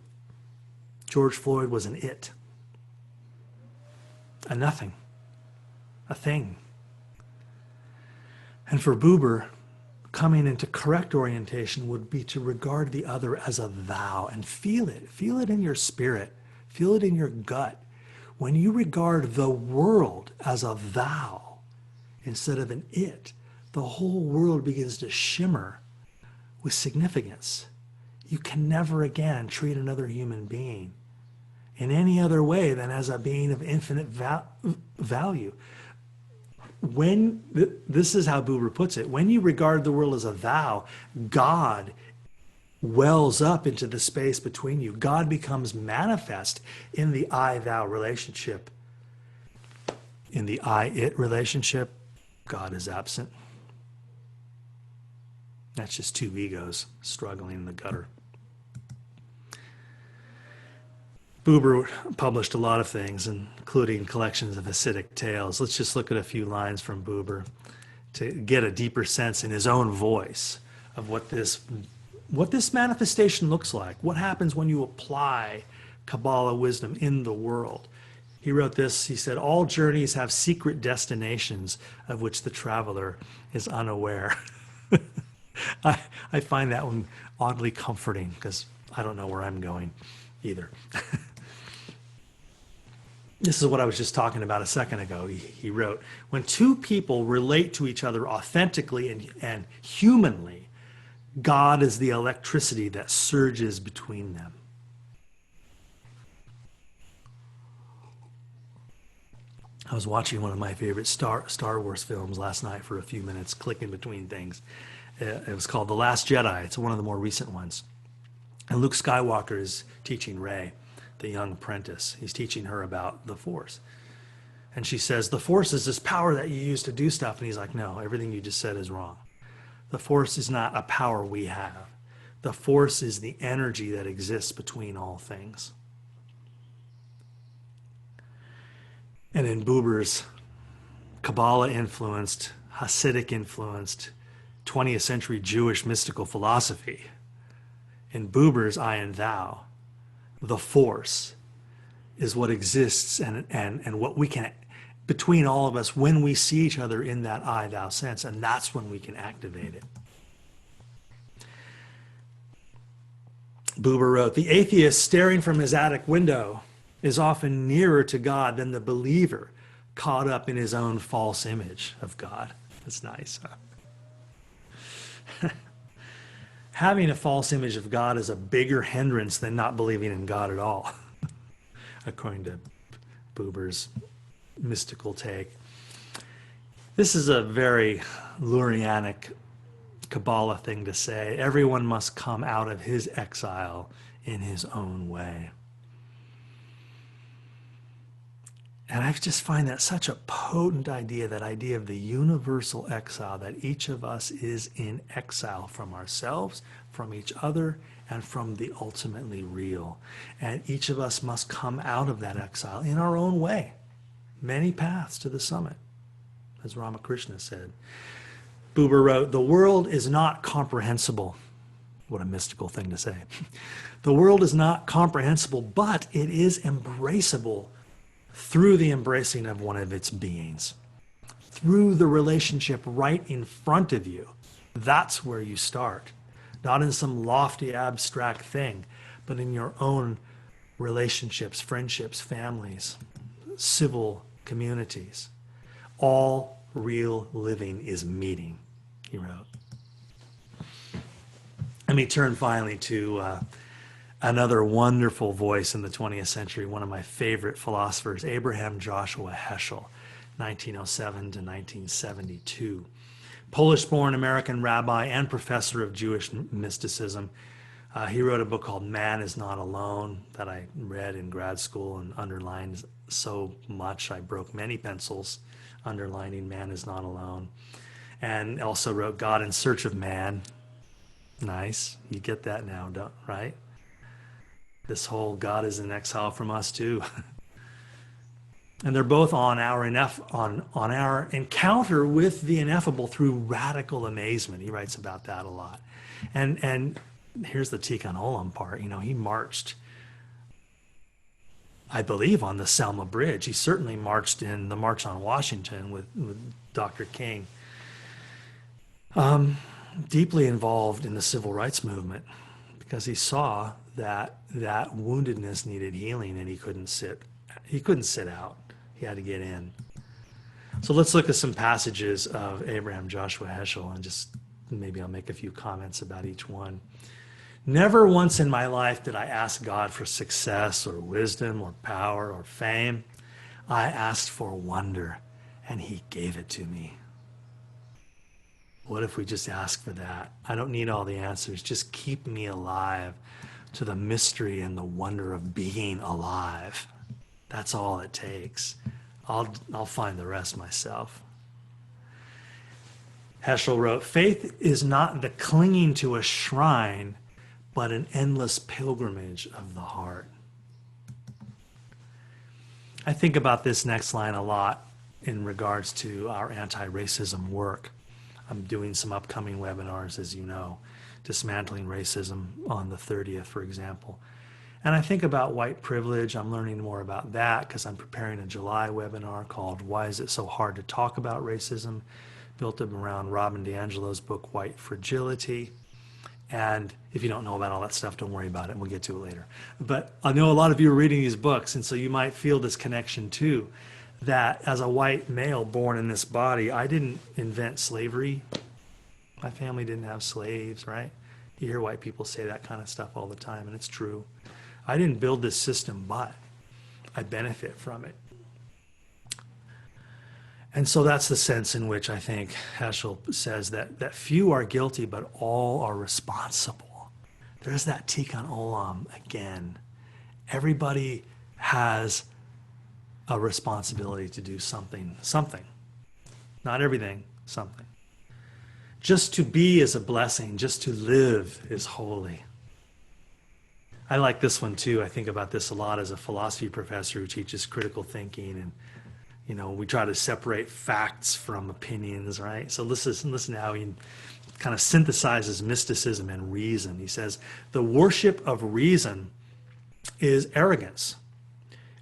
George Floyd was an it, a nothing, a thing. And for Buber, coming into correct orientation would be to regard the other as a thou and feel it in your spirit, feel it in your gut. When you regard the world as a thou instead of an it, the whole world begins to shimmer with significance. You can never again treat another human being in any other way than as a being of infinite value. This is how Buber puts it, when you regard the world as a thou, God wells up into the space between you. God becomes manifest in the I-thou relationship. In the I-it relationship, God is absent. That's just two egos struggling in the gutter. Buber published a lot of things, including collections of Hasidic tales. Let's just look at a few lines from Buber to get a deeper sense in his own voice of what this manifestation looks like. What happens when you apply Kabbalah wisdom in the world? He wrote this, he said, all journeys have secret destinations of which the traveler is unaware. I find that one oddly comforting because I don't know where I'm going either. This is what I was just talking about a second ago. He wrote, when two people relate to each other authentically and humanly, God is the electricity that surges between them. I was watching one of my favorite Star Wars films last night for a few minutes, clicking between things. It was called The Last Jedi. It's one of the more recent ones. And Luke Skywalker is teaching Rey, the young apprentice. He's teaching her about the Force. And she says, the Force is this power that you use to do stuff. And he's like, no, everything you just said is wrong. The Force is not a power we have. The Force is the energy that exists between all things. And in Buber's Kabbalah-influenced, Hasidic-influenced, 20th century Jewish mystical philosophy, in Buber's I and Thou, the Force is what exists and what we can, between all of us, when we see each other in that I-Thou sense, and that's when we can activate it. Buber wrote, the atheist staring from his attic window is often nearer to God than the believer caught up in his own false image of God. That's nice, huh? Having a false image of God is a bigger hindrance than not believing in God at all, according to Buber's mystical take. This is a very Lurianic Kabbalah thing to say. Everyone must come out of his exile in his own way. And I just find that such a potent idea, that idea of the universal exile, that each of us is in exile from ourselves, from each other, and from the ultimately real. And each of us must come out of that exile in our own way. Many paths to the summit, as Ramakrishna said. Buber wrote, the world is not comprehensible. What a mystical thing to say. The world is not comprehensible, but it is embraceable through the embracing of one of its beings, through the relationship right in front of you. That's where you start, not in some lofty abstract thing, but in your own relationships, friendships, families, civil communities. All real living is meeting, he wrote. Let me turn finally to another wonderful voice in the 20th century, one of my favorite philosophers, Abraham Joshua Heschel, 1907 to 1972. Polish-born American rabbi and professor of Jewish mysticism. He wrote a book called Man is Not Alone that I read in grad school and underlined so much I broke many pencils underlining Man is Not Alone. And also wrote God in Search of Man. Nice. You get that now, right? This whole God is in exile from us too. And they're both on our encounter with the ineffable through radical amazement. He writes about that a lot. And here's the Tikkun Olam part. You know, he marched, I believe, on the Selma Bridge. He certainly marched in the March on Washington with Dr. King. Deeply involved in the civil rights movement because he saw that woundedness needed healing and he couldn't sit out. He had to get in. So let's look at some passages of Abraham Joshua Heschel and just maybe I'll make a few comments about each one. Never once in my life did I ask God for success or wisdom or power or fame. I asked for wonder and he gave it to me. What if we just ask for that? I don't need all the answers. Just keep me alive to the mystery and the wonder of being alive. That's all it takes. I'll find the rest myself. Heschel wrote, faith is not the clinging to a shrine, but an endless pilgrimage of the heart. I think about this next line a lot in regards to our anti-racism work. I'm doing some upcoming webinars, as you know, dismantling racism on the 30th, for example. And I think about white privilege. I'm learning more about that because I'm preparing a July webinar called Why Is It So Hard to Talk About Racism? built them around Robin DiAngelo's book, White Fragility. And if you don't know about all that stuff, don't worry about it. We'll get to it later. But I know a lot of you are reading these books, and so you might feel this connection too, that as a white male born in this body, I didn't invent slavery. My family didn't have slaves, right? You hear white people say that kind of stuff all the time, and it's true. I didn't build this system, but I benefit from it. And so that's the sense in which I think Heschel says that few are guilty, but all are responsible. There's that tikkun olam again. Everybody has a responsibility to do something. Not everything, something. Just to be is a blessing. Just to live is holy. I like this one too. I think about this a lot as a philosophy professor who teaches critical thinking, and we try to separate facts from opinions, right? So listen to how he kind of synthesizes mysticism and reason. He says, the worship of reason is arrogance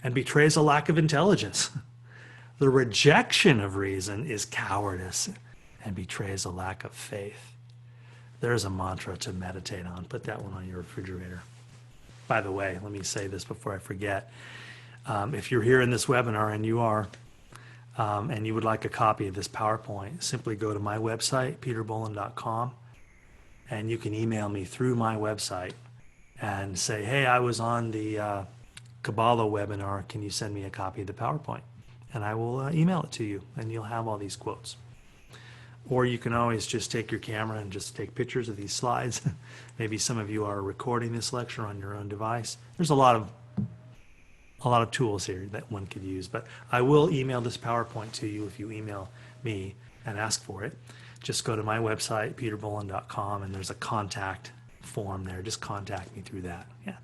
and betrays a lack of intelligence. The rejection of reason is cowardice and betrays a lack of faith. There's a mantra to meditate on. Put that one on your refrigerator. By the way, let me say this before I forget. If you're here in this webinar, and you are, and you would like a copy of this PowerPoint, simply go to my website, peterbolland.com, and you can email me through my website and say, hey, I was on the Kabbalah webinar. Can you send me a copy of the PowerPoint? And I will email it to you, and you'll have all these quotes. Or you can always just take your camera and just take pictures of these slides. Maybe some of you are recording this lecture on your own device. There's a lot of tools here that one could use, but I will email this PowerPoint to you if you email me and ask for it. Just go to my website, peterbolland.com, and there's a contact form there. Just contact me through that. Yeah.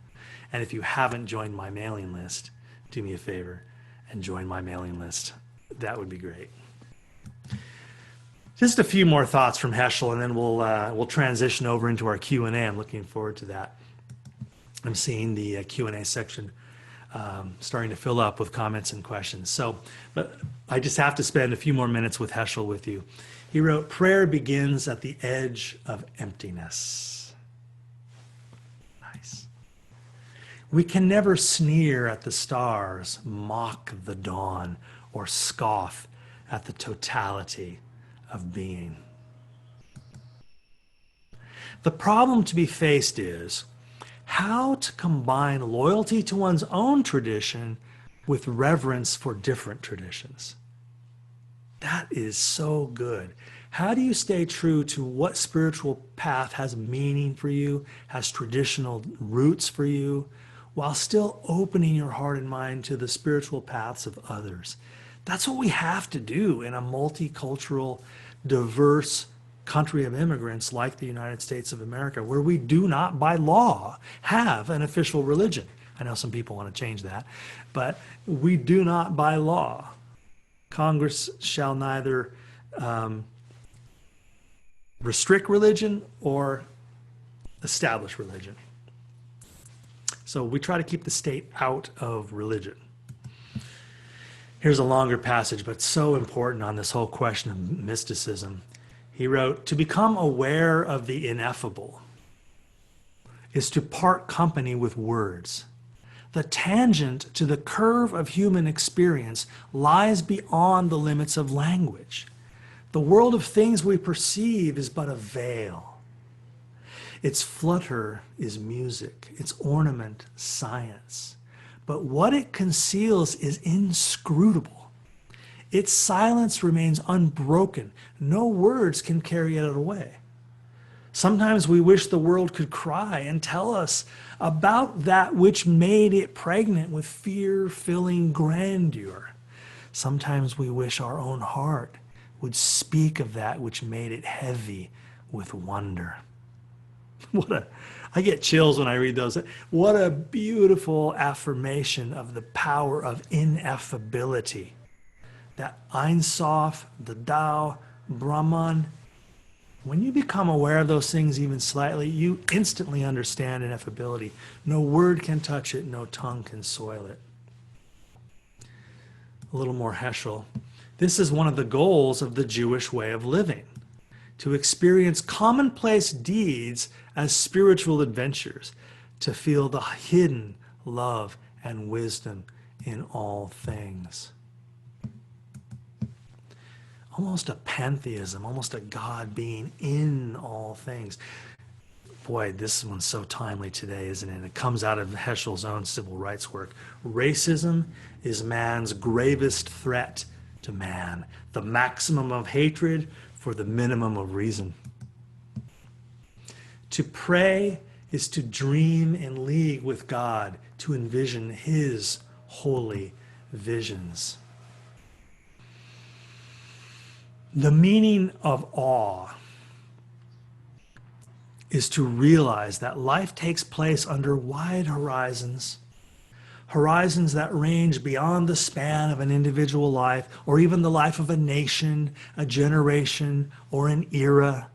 And if you haven't joined my mailing list, do me a favor and join my mailing list. That would be great. Just a few more thoughts from Heschel, and then we'll transition over into our Q&A. I'm looking forward to that. I'm seeing the Q&A section starting to fill up with comments and questions. But I just have to spend a few more minutes with Heschel with you. He wrote, prayer begins at the edge of emptiness. Nice. We can never sneer at the stars, mock the dawn, or scoff at the totality of being. The problem to be faced is how to combine loyalty to one's own tradition with reverence for different traditions. That is so good. How do you stay true to what spiritual path has meaning for you, has traditional roots for you, while still opening your heart and mind to the spiritual paths of others? That's what we have to do in a multicultural, diverse country of immigrants like the United States of America, where we do not by law have an official religion. I know some people want to change that, but we do not by law. Congress shall neither restrict religion or establish religion. So we try to keep the state out of religion. Here's a longer passage, but so important on this whole question of mysticism. He wrote, to become aware of the ineffable is to part company with words. The tangent to the curve of human experience lies beyond the limits of language. The world of things we perceive is but a veil. Its flutter is music, its ornament science. But what it conceals is inscrutable. Its silence remains unbroken. No words can carry it away. Sometimes we wish the world could cry and tell us about that which made it pregnant with fear-filling grandeur. Sometimes we wish our own heart would speak of that which made it heavy with wonder. I get chills when I read those. What a beautiful affirmation of the power of ineffability. That Ein Sof, the Tao, Brahman. When you become aware of those things even slightly, you instantly understand ineffability. No word can touch it, no tongue can soil it. A little more Heschel. This is one of the goals of the Jewish way of living, to experience commonplace deeds as spiritual adventures, to feel the hidden love and wisdom in all things. Almost a pantheism, almost a God being in all things. Boy, this one's so timely today, isn't it? It comes out of Heschel's own civil rights work. Racism is man's gravest threat to man, the maximum of hatred for the minimum of reason. To pray is to dream in league with God, to envision his holy visions. The meaning of awe is to realize that life takes place under wide horizons, horizons that range beyond the span of an individual life, or even the life of a nation, a generation, or an era.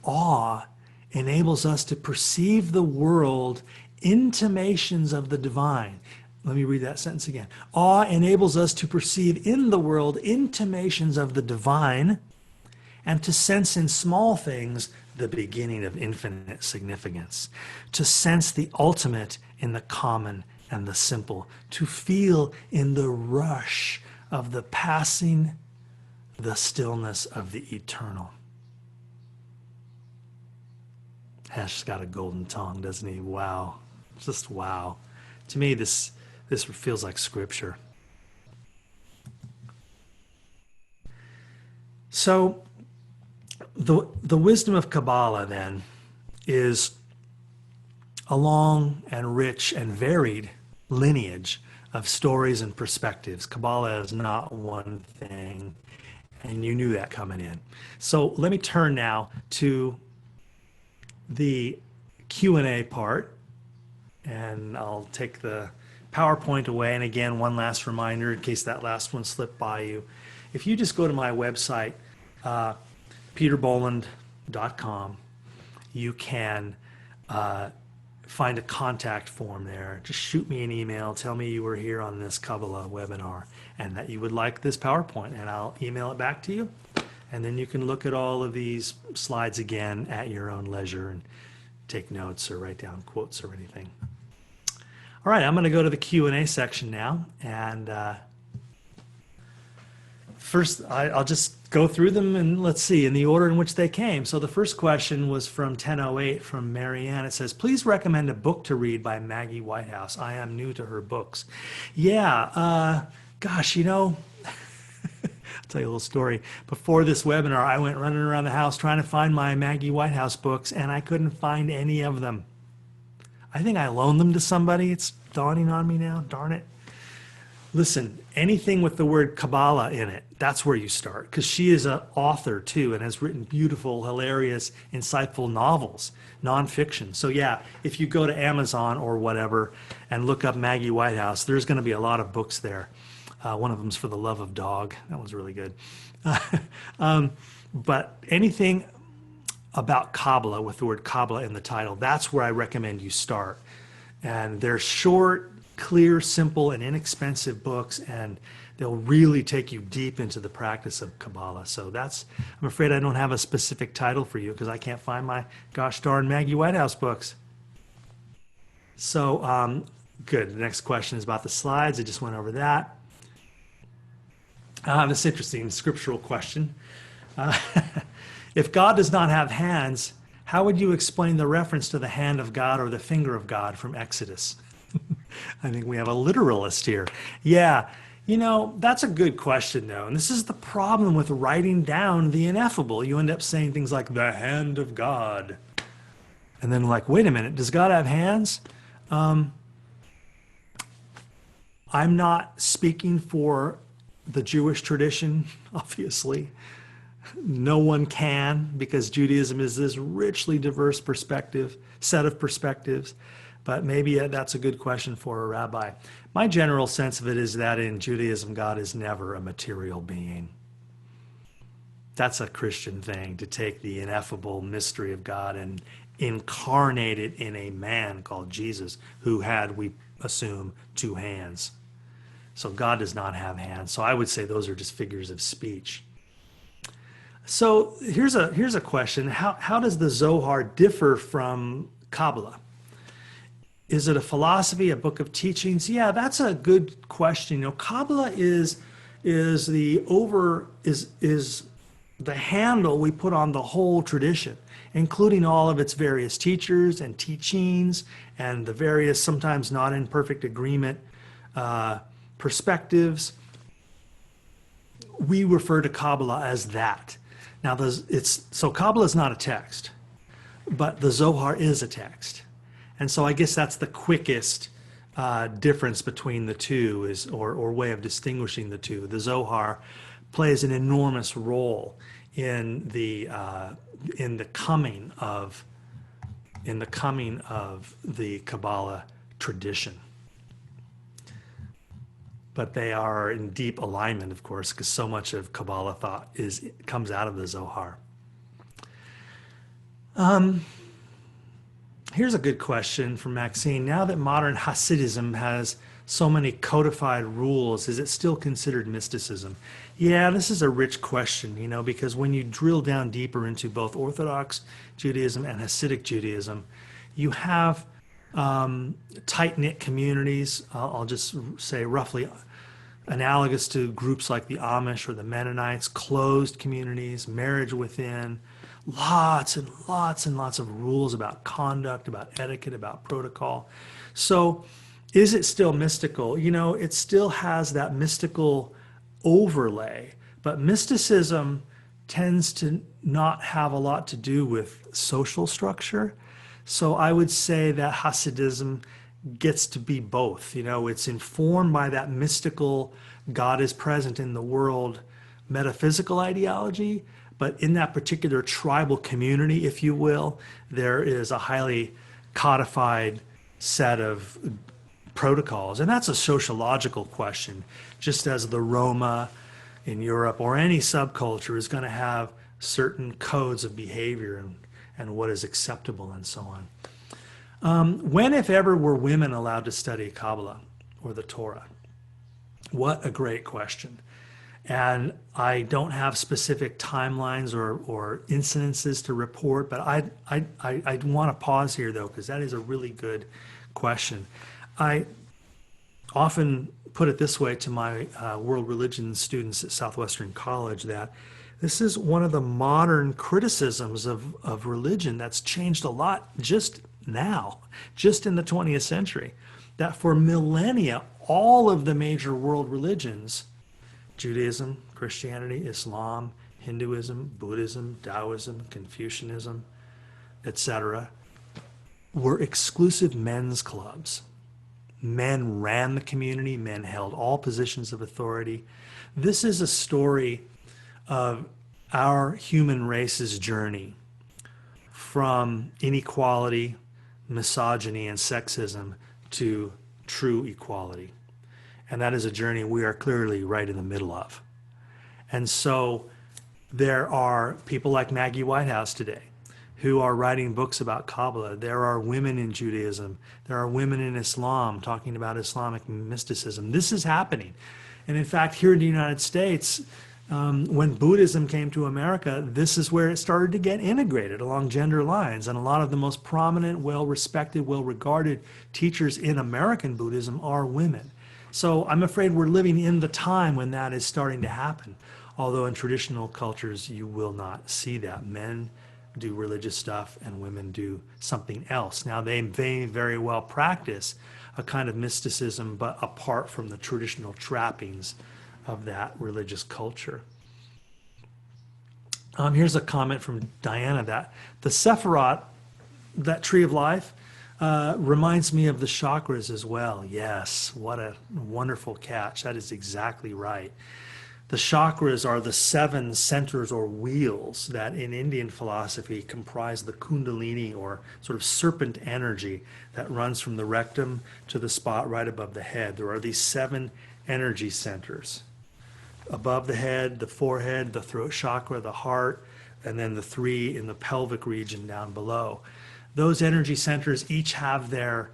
Awe enables us to perceive the world intimations of the divine. Let me read that sentence again. Awe enables us to perceive in the world intimations of the divine and to sense in small things the beginning of infinite significance, to sense the ultimate in the common and the simple, to feel in the rush of the passing, the stillness of the eternal. Hash's got a golden tongue, doesn't he? Wow. Just wow. To me, this feels like scripture. So the wisdom of Kabbalah then is a long and rich and varied lineage of stories and perspectives. Kabbalah is not one thing, and you knew that coming in. So let me turn now to the Q&A part, and I'll take the PowerPoint away. And again, one last reminder in case that last one slipped by you. If you just go to my website, peterbolland.com, you can find a contact form there. Just shoot me an email, tell me you were here on this Kabbalah webinar and that you would like this PowerPoint, and I'll email it back to you. And then you can look at all of these slides again at your own leisure and take notes or write down quotes or anything. All right, I'm going to go to the Q&A section now, and first I'll just go through them and let's see in the order in which they came. So the first question was from 1008 from Marianne. It says, please recommend a book to read by Maggie Whitehouse. I am new to her books. Yeah, gosh, you know, I'll tell you a little story. Before this webinar, I went running around the house trying to find my Maggie Whitehouse books, and I couldn't find any of them. I think I loaned them to somebody. It's dawning on me now, darn it. Listen, anything with the word Kabbalah in it, that's where you start, because she is an author too and has written beautiful, hilarious, insightful novels, nonfiction. So yeah, if you go to Amazon or whatever and look up Maggie Whitehouse, there's going to be a lot of books there. One of them's For the Love of Dog. That was really good. But anything about Kabbalah with the word Kabbalah in the title, that's where I recommend you start. And they're short, clear, simple, and inexpensive books, and they'll really take you deep into the practice of Kabbalah. So I'm afraid I don't have a specific title for you because I can't find my gosh darn Maggie Whitehouse books. So good. The next question is about the slides. I just went over that. This is interesting scriptural question. If God does not have hands, how would you explain the reference to the hand of God or the finger of God from Exodus? I think we have a literalist here. Yeah, you know, that's a good question though. And this is the problem with writing down the ineffable. You end up saying things like the hand of God. And then like, wait a minute, does God have hands? I'm not speaking for the Jewish tradition, obviously. No one can, because Judaism is this richly diverse set of perspectives. But maybe that's a good question for a rabbi. My general sense of it is that in Judaism, God is never a material being. That's a Christian thing, to take the ineffable mystery of God and incarnate it in a man called Jesus, who had, we assume, two hands. So God does not have hands. So I would say those are just figures of speech. So here's a question. How does the Zohar differ from Kabbalah? Is it a philosophy, a book of teachings? Yeah, that's a good question. You know, Kabbalah is the handle we put on the whole tradition, including all of its various teachers and teachings and the various, sometimes not in perfect agreement, perspectives. We refer to Kabbalah as that. Now, so Kabbalah is not a text, but the Zohar is a text. And so I guess that's the quickest difference between the two, or way of distinguishing the two. The Zohar plays an enormous role in the coming of the Kabbalah tradition. But they are in deep alignment, of course, because so much of Kabbalah thought comes out of the Zohar. Here's a good question from Maxine. Now that modern Hasidism has so many codified rules, is it still considered mysticism? Yeah, this is a rich question, you know, because when you drill down deeper into both Orthodox Judaism and Hasidic Judaism, you have tight-knit communities. I'll just say roughly analogous to groups like the Amish or the Mennonites, closed communities, marriage within, lots and lots and lots of rules about conduct, about etiquette, about protocol. So is it still mystical? You know, it still has that mystical overlay, but mysticism tends to not have a lot to do with social structure. So I would say that Hasidism gets to be both. You know, it's informed by that mystical, God is present in the world, metaphysical ideology, but in that particular tribal community, if you will, there is a highly codified set of protocols. And that's a sociological question, just as the Roma in Europe or any subculture is going to have certain codes of behavior and what is acceptable and so on. When, if ever, were women allowed to study Kabbalah or the Torah? What a great question. And I don't have specific timelines or incidences to report, but I want to pause here, though, because that is a really good question. I often put it this way to my world religion students at Southwestern College, that this is one of the modern criticisms of religion that's changed a lot just now, just in the 20th century, that for millennia, all of the major world religions, Judaism, Christianity, Islam, Hinduism, Buddhism, Taoism, Confucianism, etc., were exclusive men's clubs. Men ran the community, men held all positions of authority. This is a story of our human race's journey from inequality, misogyny, and sexism to true equality. And that is a journey we are clearly right in the middle of. And so there are people like Maggie Whitehouse today who are writing books about Kabbalah. There are women in Judaism. There are women in Islam talking about Islamic mysticism. This is happening. And in fact, here in the United States, when Buddhism came to America, this is where it started to get integrated along gender lines. And a lot of the most prominent, well-respected, well-regarded teachers in American Buddhism are women. So I'm afraid we're living in the time when that is starting to happen. Although in traditional cultures, you will not see that. Men do religious stuff and women do something else. Now, they may very well practice a kind of mysticism, but apart from the traditional trappings of that religious culture. Here's a comment from Diana that the Sephirot, that tree of life, reminds me of the chakras as well. Yes, what a wonderful catch. That is exactly right. The chakras are the 7 centers or wheels that in Indian philosophy comprise the kundalini, or sort of serpent energy that runs from the rectum to the spot right above the head. There are these 7 energy centers. Above the head, the forehead, the throat chakra, the heart, and then the 3 in the pelvic region down below. Those energy centers each have their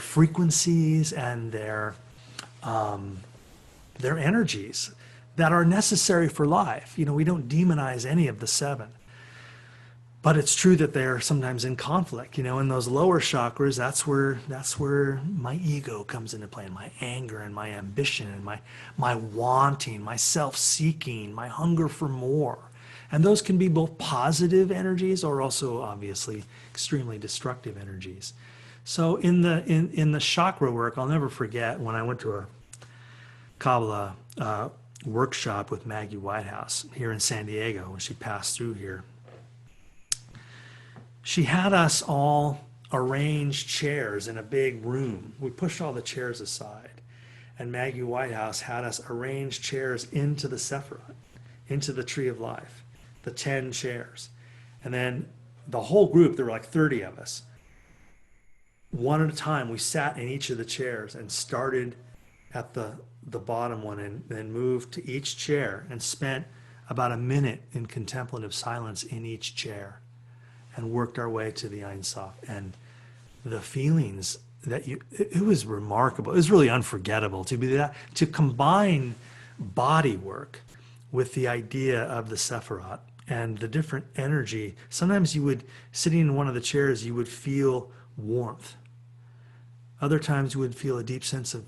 frequencies and their They're energies that are necessary for life. You know, we don't demonize any of the seven. But it's true that they're sometimes in conflict. You know, in those lower chakras, that's where my ego comes into play, and my anger and my ambition and my wanting, my self-seeking, my hunger for more. And those can be both positive energies or also obviously extremely destructive energies. So in the chakra work, I'll never forget when I went to a Kabbalah workshop with Maggie Whitehouse here in San Diego when she passed through here. She had us all arrange chairs in a big room. We pushed all the chairs aside, and Maggie Whitehouse had us arrange chairs into the Sephiroth, into the Tree of Life, the 10 chairs. And then the whole group, there were like 30 of us, one at a time, we sat in each of the chairs and started at the bottom one and then moved to each chair and spent about a minute in contemplative silence in each chair and worked our way to the Ein Sof. And the feelings that it was remarkable. It was really unforgettable to be that, to combine body work with the idea of the Sephiroth and the different energy. Sometimes you would, sitting in one of the chairs, you would feel warmth. Other times you would feel a deep sense of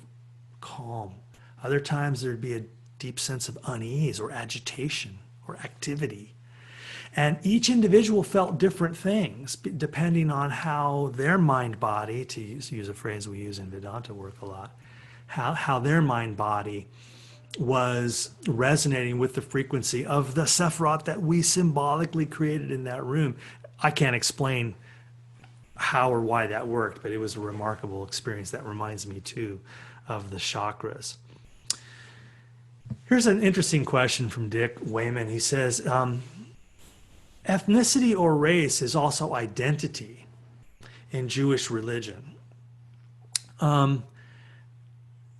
calm. Other times there'd be a deep sense of unease or agitation or activity. And each individual felt different things depending on how their mind-body, to use a phrase we use in Vedanta work a lot, how their mind-body was resonating with the frequency of the Sephiroth that we symbolically created in that room. I can't explain how or why that worked, but it was a remarkable experience that reminds me too of the chakras. Here's an interesting question from Dick Wayman. He says, ethnicity or race is also identity in Jewish religion.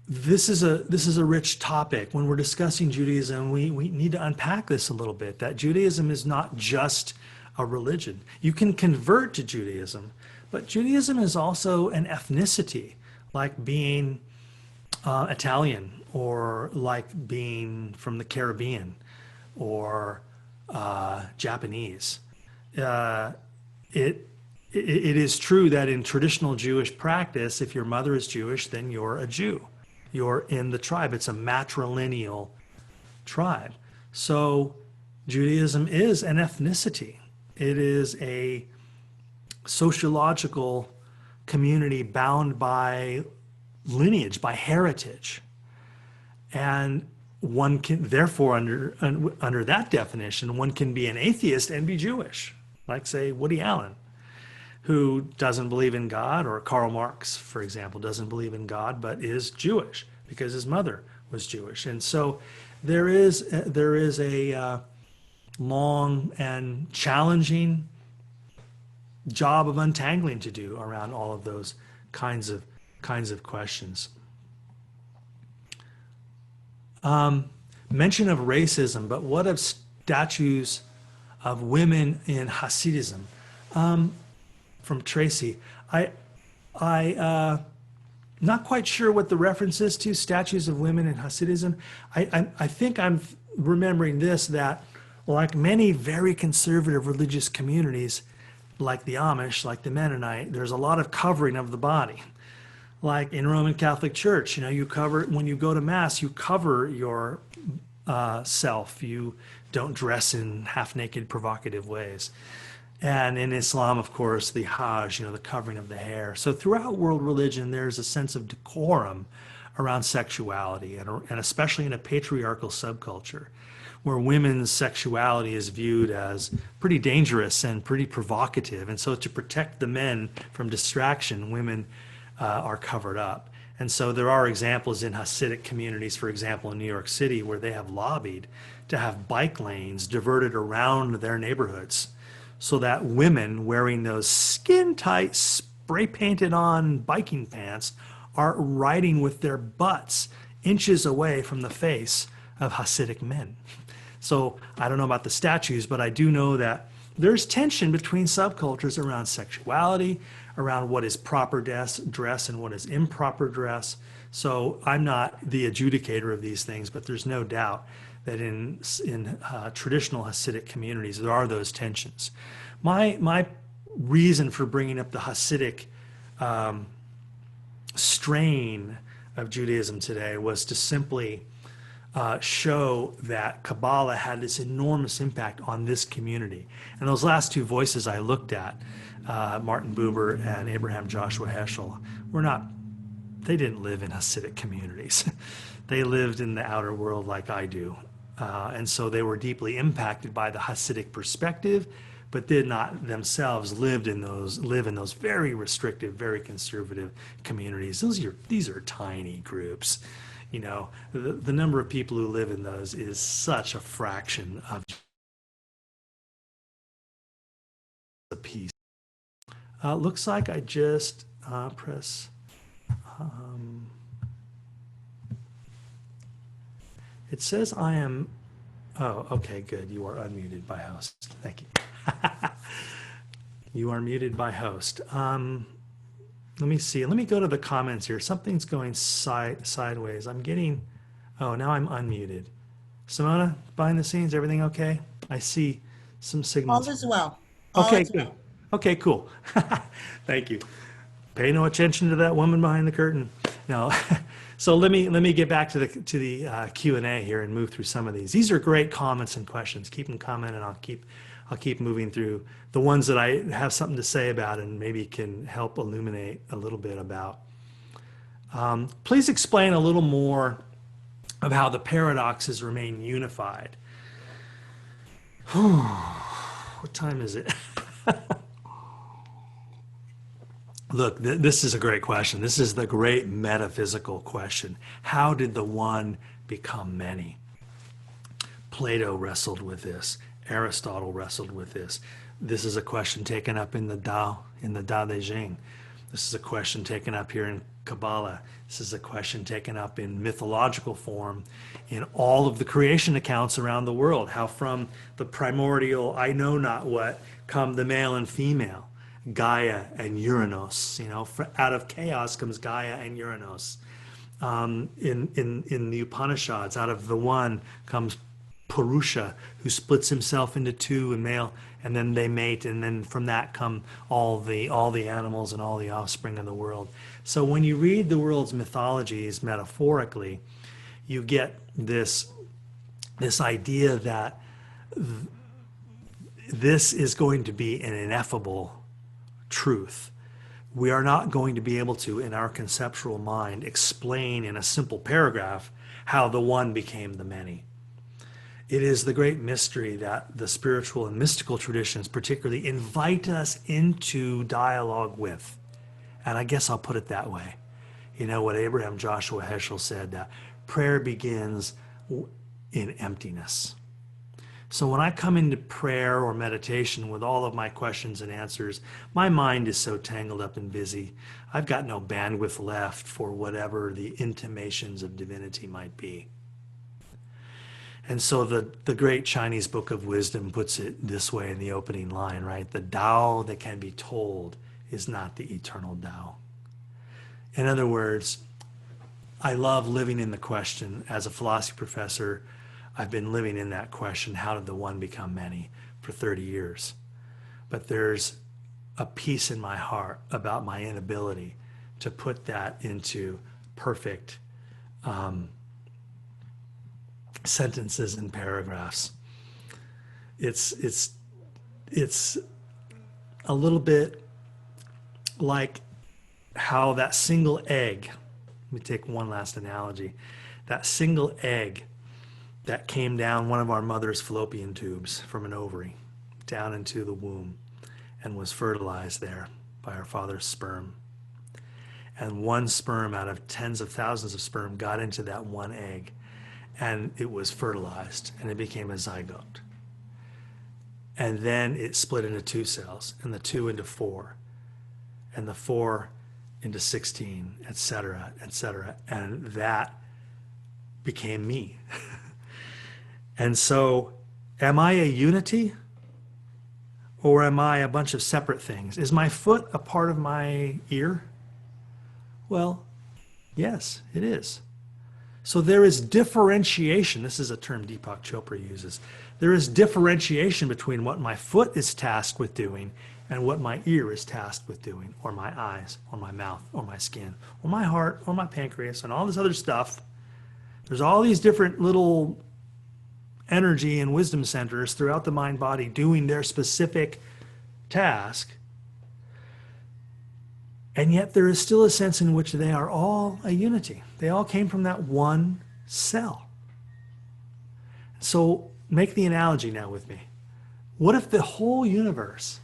This is a rich topic. When we're discussing Judaism, we need to unpack this a little bit, that Judaism is not just a religion. You can convert to Judaism, but Judaism is also an ethnicity, like being Italian or like being from the Caribbean or Japanese. It is true that in traditional Jewish practice, if your mother is Jewish, then you're a Jew. You're in the tribe. It's a matrilineal tribe. So Judaism is an ethnicity. It is a sociological community bound by lineage, by heritage. And one can, therefore, under that definition, one can be an atheist and be Jewish, like, say, Woody Allen, who doesn't believe in God, or Karl Marx, for example, doesn't believe in God, but is Jewish because his mother was Jewish. And so there is a long and challenging job of untangling to do around all of those kinds of questions. Mention of racism, but what of statues of women in Hasidism? From Tracy. I not quite sure what the reference is to statues of women in Hasidism. I think I'm remembering this, that like many very conservative religious communities, like the Amish, like the Mennonite, there's a lot of covering of the body. Like in Roman Catholic Church, you know, you cover, when you go to Mass, you cover your self. You don't dress in half-naked, provocative ways. And in Islam, of course, the Hajj, you know, the covering of the hair. So throughout world religion, there's a sense of decorum around sexuality, and especially in a patriarchal subculture, where women's sexuality is viewed as pretty dangerous and pretty provocative. And so to protect the men from distraction, women are covered up. And so there are examples in Hasidic communities, for example, in New York City, where they have lobbied to have bike lanes diverted around their neighborhoods so that women wearing those skin-tight, spray-painted on biking pants are riding with their butts inches away from the face of Hasidic men. So I don't know about the statues, but I do know that there's tension between subcultures around sexuality, around what is proper dress and what is improper dress. So I'm not the adjudicator of these things, but there's no doubt that in traditional Hasidic communities, there are those tensions. My reason for bringing up the Hasidic strain of Judaism today was to simply show that Kabbalah had this enormous impact on this community. And those last two voices I looked at, Martin Buber and Abraham Joshua Heschel, they didn't live in Hasidic communities. They lived in the outer world like I do. And so they were deeply impacted by the Hasidic perspective, but did not themselves live in those very restrictive, very conservative communities. These are tiny groups. You know, the number of people who live in those is such a fraction of the piece. Looks like I just press. It says I am. Oh, okay, good. You are unmuted by host. Thank you. You are muted by host. Let me see. Let me go to the comments here. Something's going sideways. I'm getting. Oh, now I'm unmuted. Simona, behind the scenes, everything okay? I see some signals. All is well. Okay, good. Okay, cool. Thank you. Pay no attention to that woman behind the curtain. No. So let me get back to the Q&A here and move through some of these. These are great comments and questions. Keep them coming, and I'll keep moving through the ones that I have something to say about and maybe can help illuminate a little bit about. Please explain a little more of how the paradoxes remain unified. What time is it? Look, this is a great question. This is the great metaphysical question. How did the one become many? Plato wrestled with this. Aristotle wrestled with this. This is a question taken up in the Tao Te Ching. This is a question taken up here in Kabbalah. This is a question taken up in mythological form in all of the creation accounts around the world. How from the primordial I know not what come the male and female, Gaia and Uranos. You know, out of chaos comes Gaia and Uranos. In the Upanishads, out of the one comes Purusha, who splits himself into two and male, and then they mate, and then from that come all the animals and all the offspring of the world. So when you read the world's mythologies metaphorically, you get this idea that this is going to be an ineffable truth. We are not going to be able to, in our conceptual mind, explain in a simple paragraph how the one became the many. It is the great mystery that the spiritual and mystical traditions particularly invite us into dialogue with. And I guess I'll put it that way. You know what Abraham Joshua Heschel said, that prayer begins in emptiness. So when I come into prayer or meditation with all of my questions and answers, my mind is so tangled up and busy. I've got no bandwidth left for whatever the intimations of divinity might be. And so the great Chinese Book of Wisdom puts it this way in the opening line, right? The Tao that can be told is not the eternal Tao. In other words, I love living in the question. As a philosophy professor, I've been living in that question, how did the one become many, for 30 years. But there's a peace in my heart about my inability to put that into perfect sentences and paragraphs. It's a little bit like how that single egg, let me take one last analogy, that single egg that came down one of our mother's fallopian tubes from an ovary down into the womb and was fertilized there by our father's sperm. And one sperm out of tens of thousands of sperm got into that one egg, and it was fertilized and it became a zygote. And then it split into two cells, and the two into four, and the four into 16, et cetera, and that became me. And so, am I a unity? Or am I a bunch of separate things? Is my foot a part of my ear? Well, yes, it is. So there is differentiation. This is a term Deepak Chopra uses. There is differentiation between what my foot is tasked with doing and what my ear is tasked with doing, or my eyes, or my mouth, or my skin, or my heart, or my pancreas, and all this other stuff. There's all these different little energy and wisdom centers throughout the mind body doing their specific task. And yet there is still a sense in which they are all a unity. They all came from that one cell. So make the analogy now with me. What if the whole universe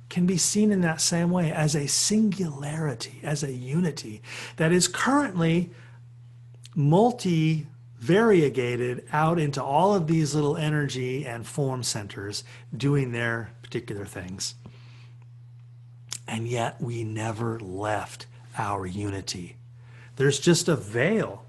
can be seen in that same way, as a singularity, as a unity that is currently multi-variegated out into all of these little energy and form centers doing their particular things? And yet we never left our unity. There's just a veil,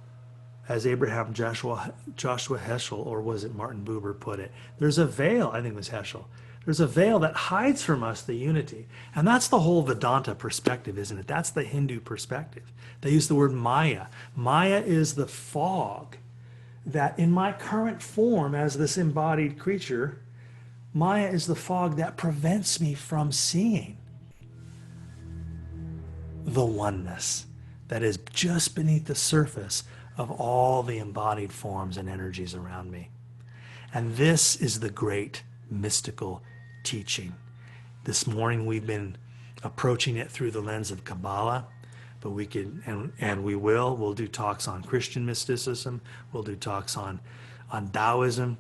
as Abraham Joshua Heschel, or was it Martin Buber, put it. There's a veil, I think it was Heschel. There's a veil that hides from us the unity. And that's the whole Vedanta perspective, isn't it? That's the Hindu perspective. They use the word Maya. Maya is the fog that in my current form as this embodied creature, Maya is the fog that prevents me from seeing the oneness that is just beneath the surface of all the embodied forms and energies around me. And this is the great mystical teaching. This morning we've been approaching it through the lens of Kabbalah, but we could, and we'll do talks on Christian mysticism, we'll do talks on Taoism,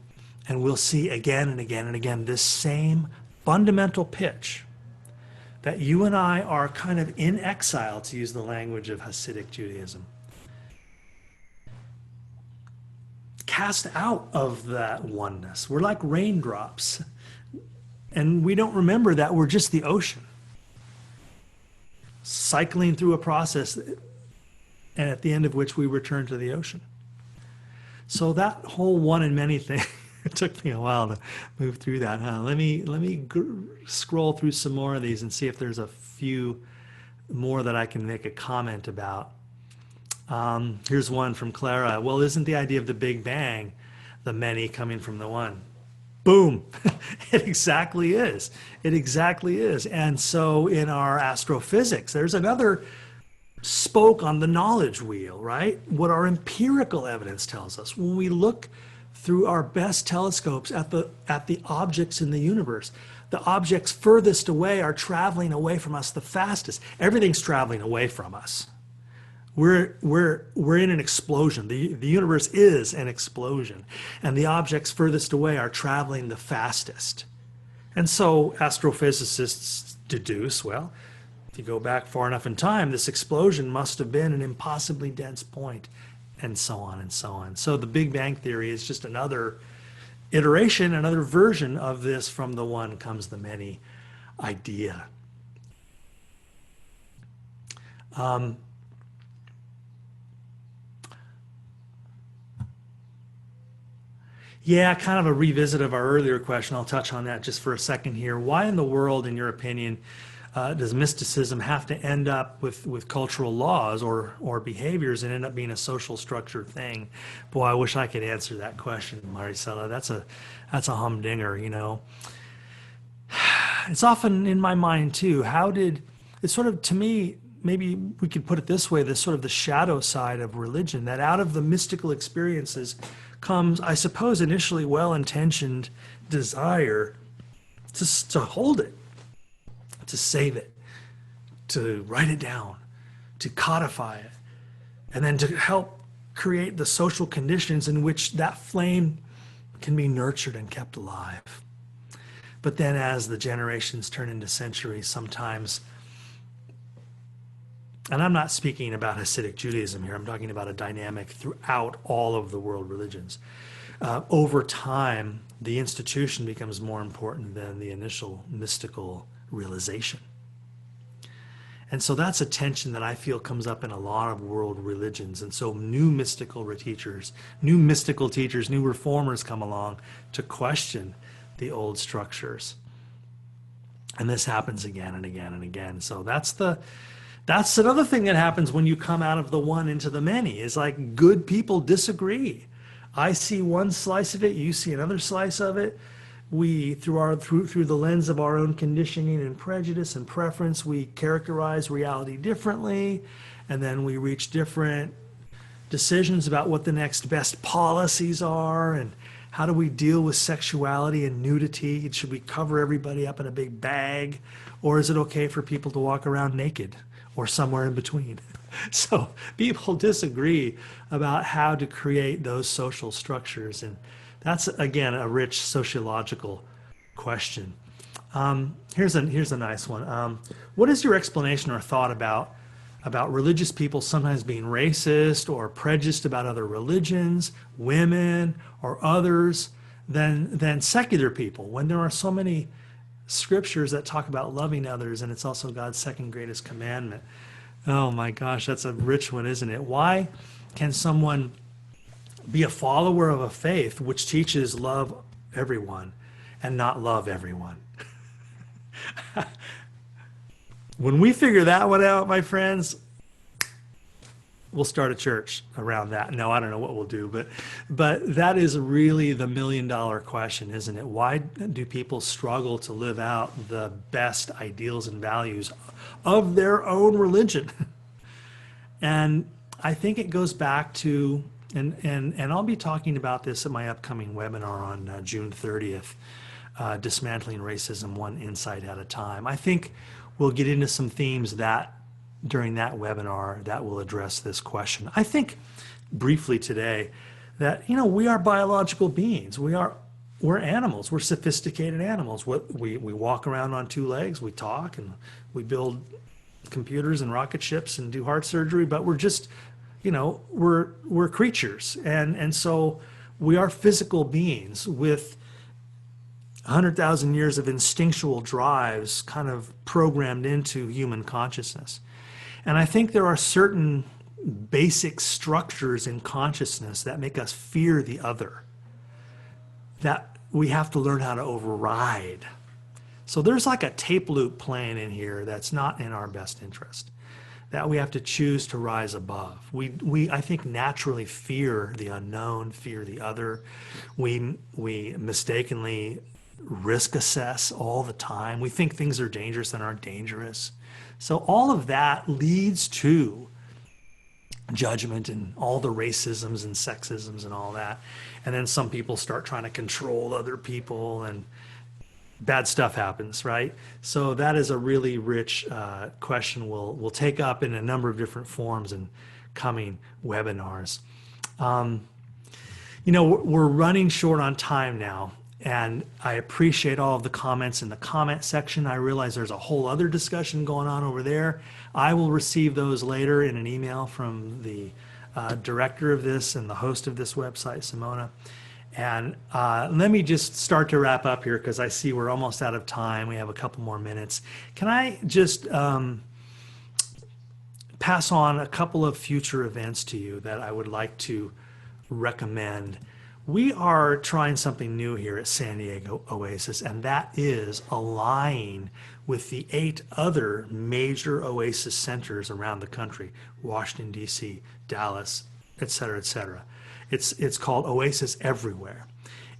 and we'll see again and again and again this same fundamental pitch that you and I are kind of in exile, to use the language of Hasidic Judaism. Cast out of that oneness. We're like raindrops. And we don't remember that we're just the ocean, cycling through a process, and at the end of which we return to the ocean. So that whole one and many thing, it took me a while to move through that. Let me scroll through some more of these and see if there's a few more that I can make a comment about. Here's one from Clara. Well, isn't the idea of the Big Bang the many coming from the one? Boom. It exactly is. It exactly is. And so in our astrophysics, there's another spoke on the knowledge wheel, right? What our empirical evidence tells us. When we look through our best telescopes at the objects in the universe, the objects furthest away are traveling away from us the fastest. Everything's traveling away from us. We're in an explosion. The universe is an explosion, and the objects furthest away are traveling the fastest. And so astrophysicists deduce, well, if you go back far enough in time, this explosion must have been an impossibly dense point, and so on and so on. So the Big Bang Theory is just another iteration, another version of this from the one comes the many idea. Yeah, kind of a revisit of our earlier question. I'll touch on that just for a second here. Why in the world, in your opinion, does mysticism have to end up with cultural laws or behaviors and end up being a social structured thing? Boy, I wish I could answer that question, Maricela. That's a humdinger, you know. It's often in my mind too. It's sort of, to me, maybe we could put it this way, this sort of the shadow side of religion, that out of the mystical experiences comes, I suppose, initially well-intentioned desire to hold it, to save it, to write it down, to codify it, and then to help create the social conditions in which that flame can be nurtured and kept alive. But then as the generations turn into centuries, sometimes, and I'm not speaking about Hasidic Judaism here, I'm talking about a dynamic throughout all of the world religions. Over time, the institution becomes more important than the initial mystical realization. And so that's a tension that I feel comes up in a lot of world religions. And so new mystical teachers, new reformers come along to question the old structures. And this happens again and again and again. So that's another thing that happens when you come out of the one into the many, is like good people disagree. I see one slice of it, you see another slice of it. We, through the lens of our own conditioning and prejudice and preference, we characterize reality differently, and then we reach different decisions about what the next best policies are, and how do we deal with sexuality and nudity. Should we cover everybody up in a big bag, or is it okay for people to walk around naked, or somewhere in between? So people disagree about how to create those social structures, and that's, again, a rich sociological question. Here's a nice one. What is your explanation or thought about religious people sometimes being racist or prejudiced about other religions, women, or others than secular people, when there are so many scriptures that talk about loving others, and it's also God's second greatest commandment? Oh my gosh, that's a rich one, isn't it? Why can someone be a follower of a faith which teaches love everyone and not love everyone? When we figure that one out, my friends, we'll start a church around that. No, I don't know what we'll do, but that is really the million-dollar question, isn't it? Why do people struggle to live out the best ideals and values of their own religion? And I think it goes back to, and I'll be talking about this at my upcoming webinar on June 30th, Dismantling Racism One Insight at a Time. I think we'll get into some themes that during that webinar that will address this question. I think briefly today that, we are biological beings. We're animals. We're sophisticated animals. We walk around on two legs. We talk, and we build computers and rocket ships and do heart surgery, but we're just, we're creatures. And so we are physical beings with 100,000 years of instinctual drives kind of programmed into human consciousness. And I think there are certain basic structures in consciousness that make us fear the other, that we have to learn how to override. So there's like a tape loop playing in here that's not in our best interest, that we have to choose to rise above. We I think, naturally fear the unknown, fear the other. We mistakenly risk assess all the time. We think things are dangerous that aren't dangerous. So all of that leads to judgment and all the racisms and sexisms and all that. And then some people start trying to control other people, and bad stuff happens, right? So that is a really rich question we'll take up in a number of different forms in coming webinars. We're running short on time now, and I appreciate all of the comments in the comment section. I realize there's a whole other discussion going on over there. I will receive those later in an email from the director of this and the host of this website, Simona. And let me just start to wrap up here, because I see we're almost out of time. We have a couple more minutes. Can I just pass on a couple of future events to you that I would like to recommend? We are trying something new here at SanDiegoOasis, and that is allying with the 8 other major Oasis centers around the country: Washington, D.C., Dallas, et cetera, et cetera. It's called Oasis Everywhere.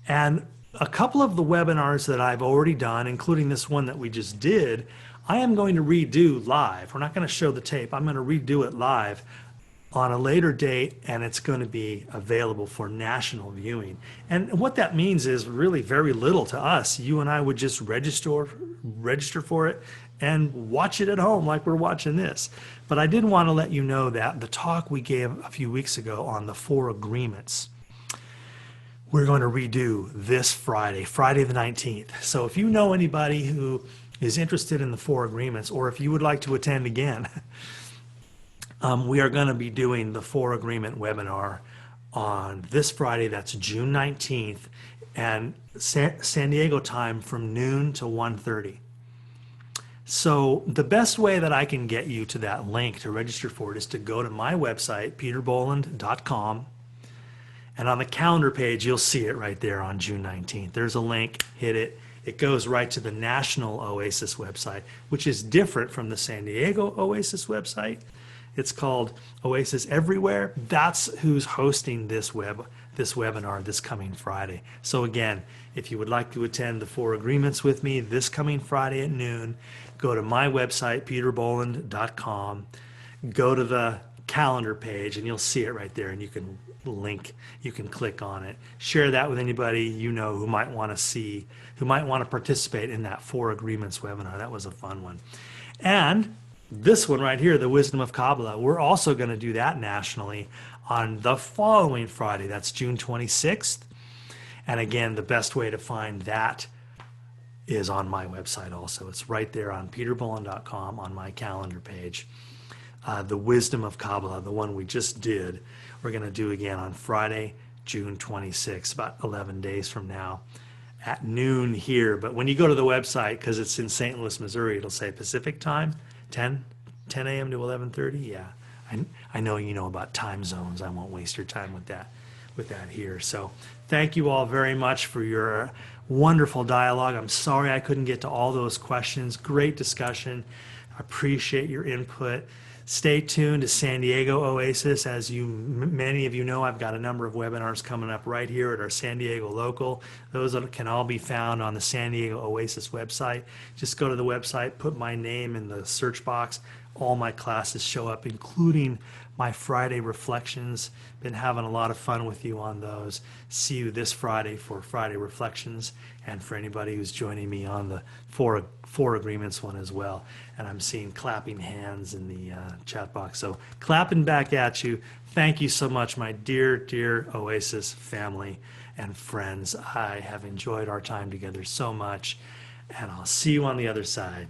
And a couple of the webinars that I've already done, including this one that we just did, I am going to redo live. We're not going to show the tape. I'm going to redo it live on a later date, and it's going to be available for national viewing. And what that means is really very little to us. You and I would just register for it and watch it at home like we're watching this. But I did want to let you know that the talk we gave a few weeks ago on the 4 agreements, we're going to redo this Friday the 19th. So if you know anybody who is interested in the 4 agreements, or if you would like to attend again, we are going to be doing the 4 agreement webinar on this Friday. That's June 19th, and San Diego time from noon to 1:30. So the best way that I can get you to that link to register for it is to go to my website, peterbolland.com, and on the calendar page, you'll see it right there on June 19th. There's a link, hit it, it goes right to the National Oasis website, which is different from the San Diego Oasis website. It's called Oasis Everywhere. That's who's hosting this webinar this coming Friday. So again, if you would like to attend the 4 Agreements with me this coming Friday at noon, go to my website, peterbolland.com, go to the calendar page, and you'll see it right there, and you can click on it. Share that with anybody you know who might want to participate in that 4 Agreements webinar. That was a fun one. And this one right here, the Wisdom of Kabbalah, we're also going to do that nationally on the following Friday. That's June 26th. And again, the best way to find that is on my website also. It's right there on peterbolland.com on my calendar page. The Wisdom of Kabbalah, the one we just did, we're going to do again on Friday, June 26th, about 11 days from now at noon here. But when you go to the website, because it's in St. Louis, Missouri, it'll say Pacific time, 10 a.m. to 11:30. Yeah, I know you know about time zones. I won't waste your time with that here. So thank you all very much for your wonderful dialogue. I'm sorry I couldn't get to all those questions. Great discussion. I appreciate your input. Stay tuned to San Diego Oasis. As many of you know, I've got a number of webinars coming up right here at our San Diego local. Those can all be found on the San Diego Oasis website. Just go to the website, put my name in the search box. All my classes show up, including my Friday Reflections. Been having a lot of fun with you on those. See you this Friday for Friday Reflections, and for anybody who's joining me on the four Agreements one as well. And I'm seeing clapping hands in the chat box. So clapping back at you. Thank you so much, my dear, dear Oasis family and friends. I have enjoyed our time together so much, and I'll see you on the other side.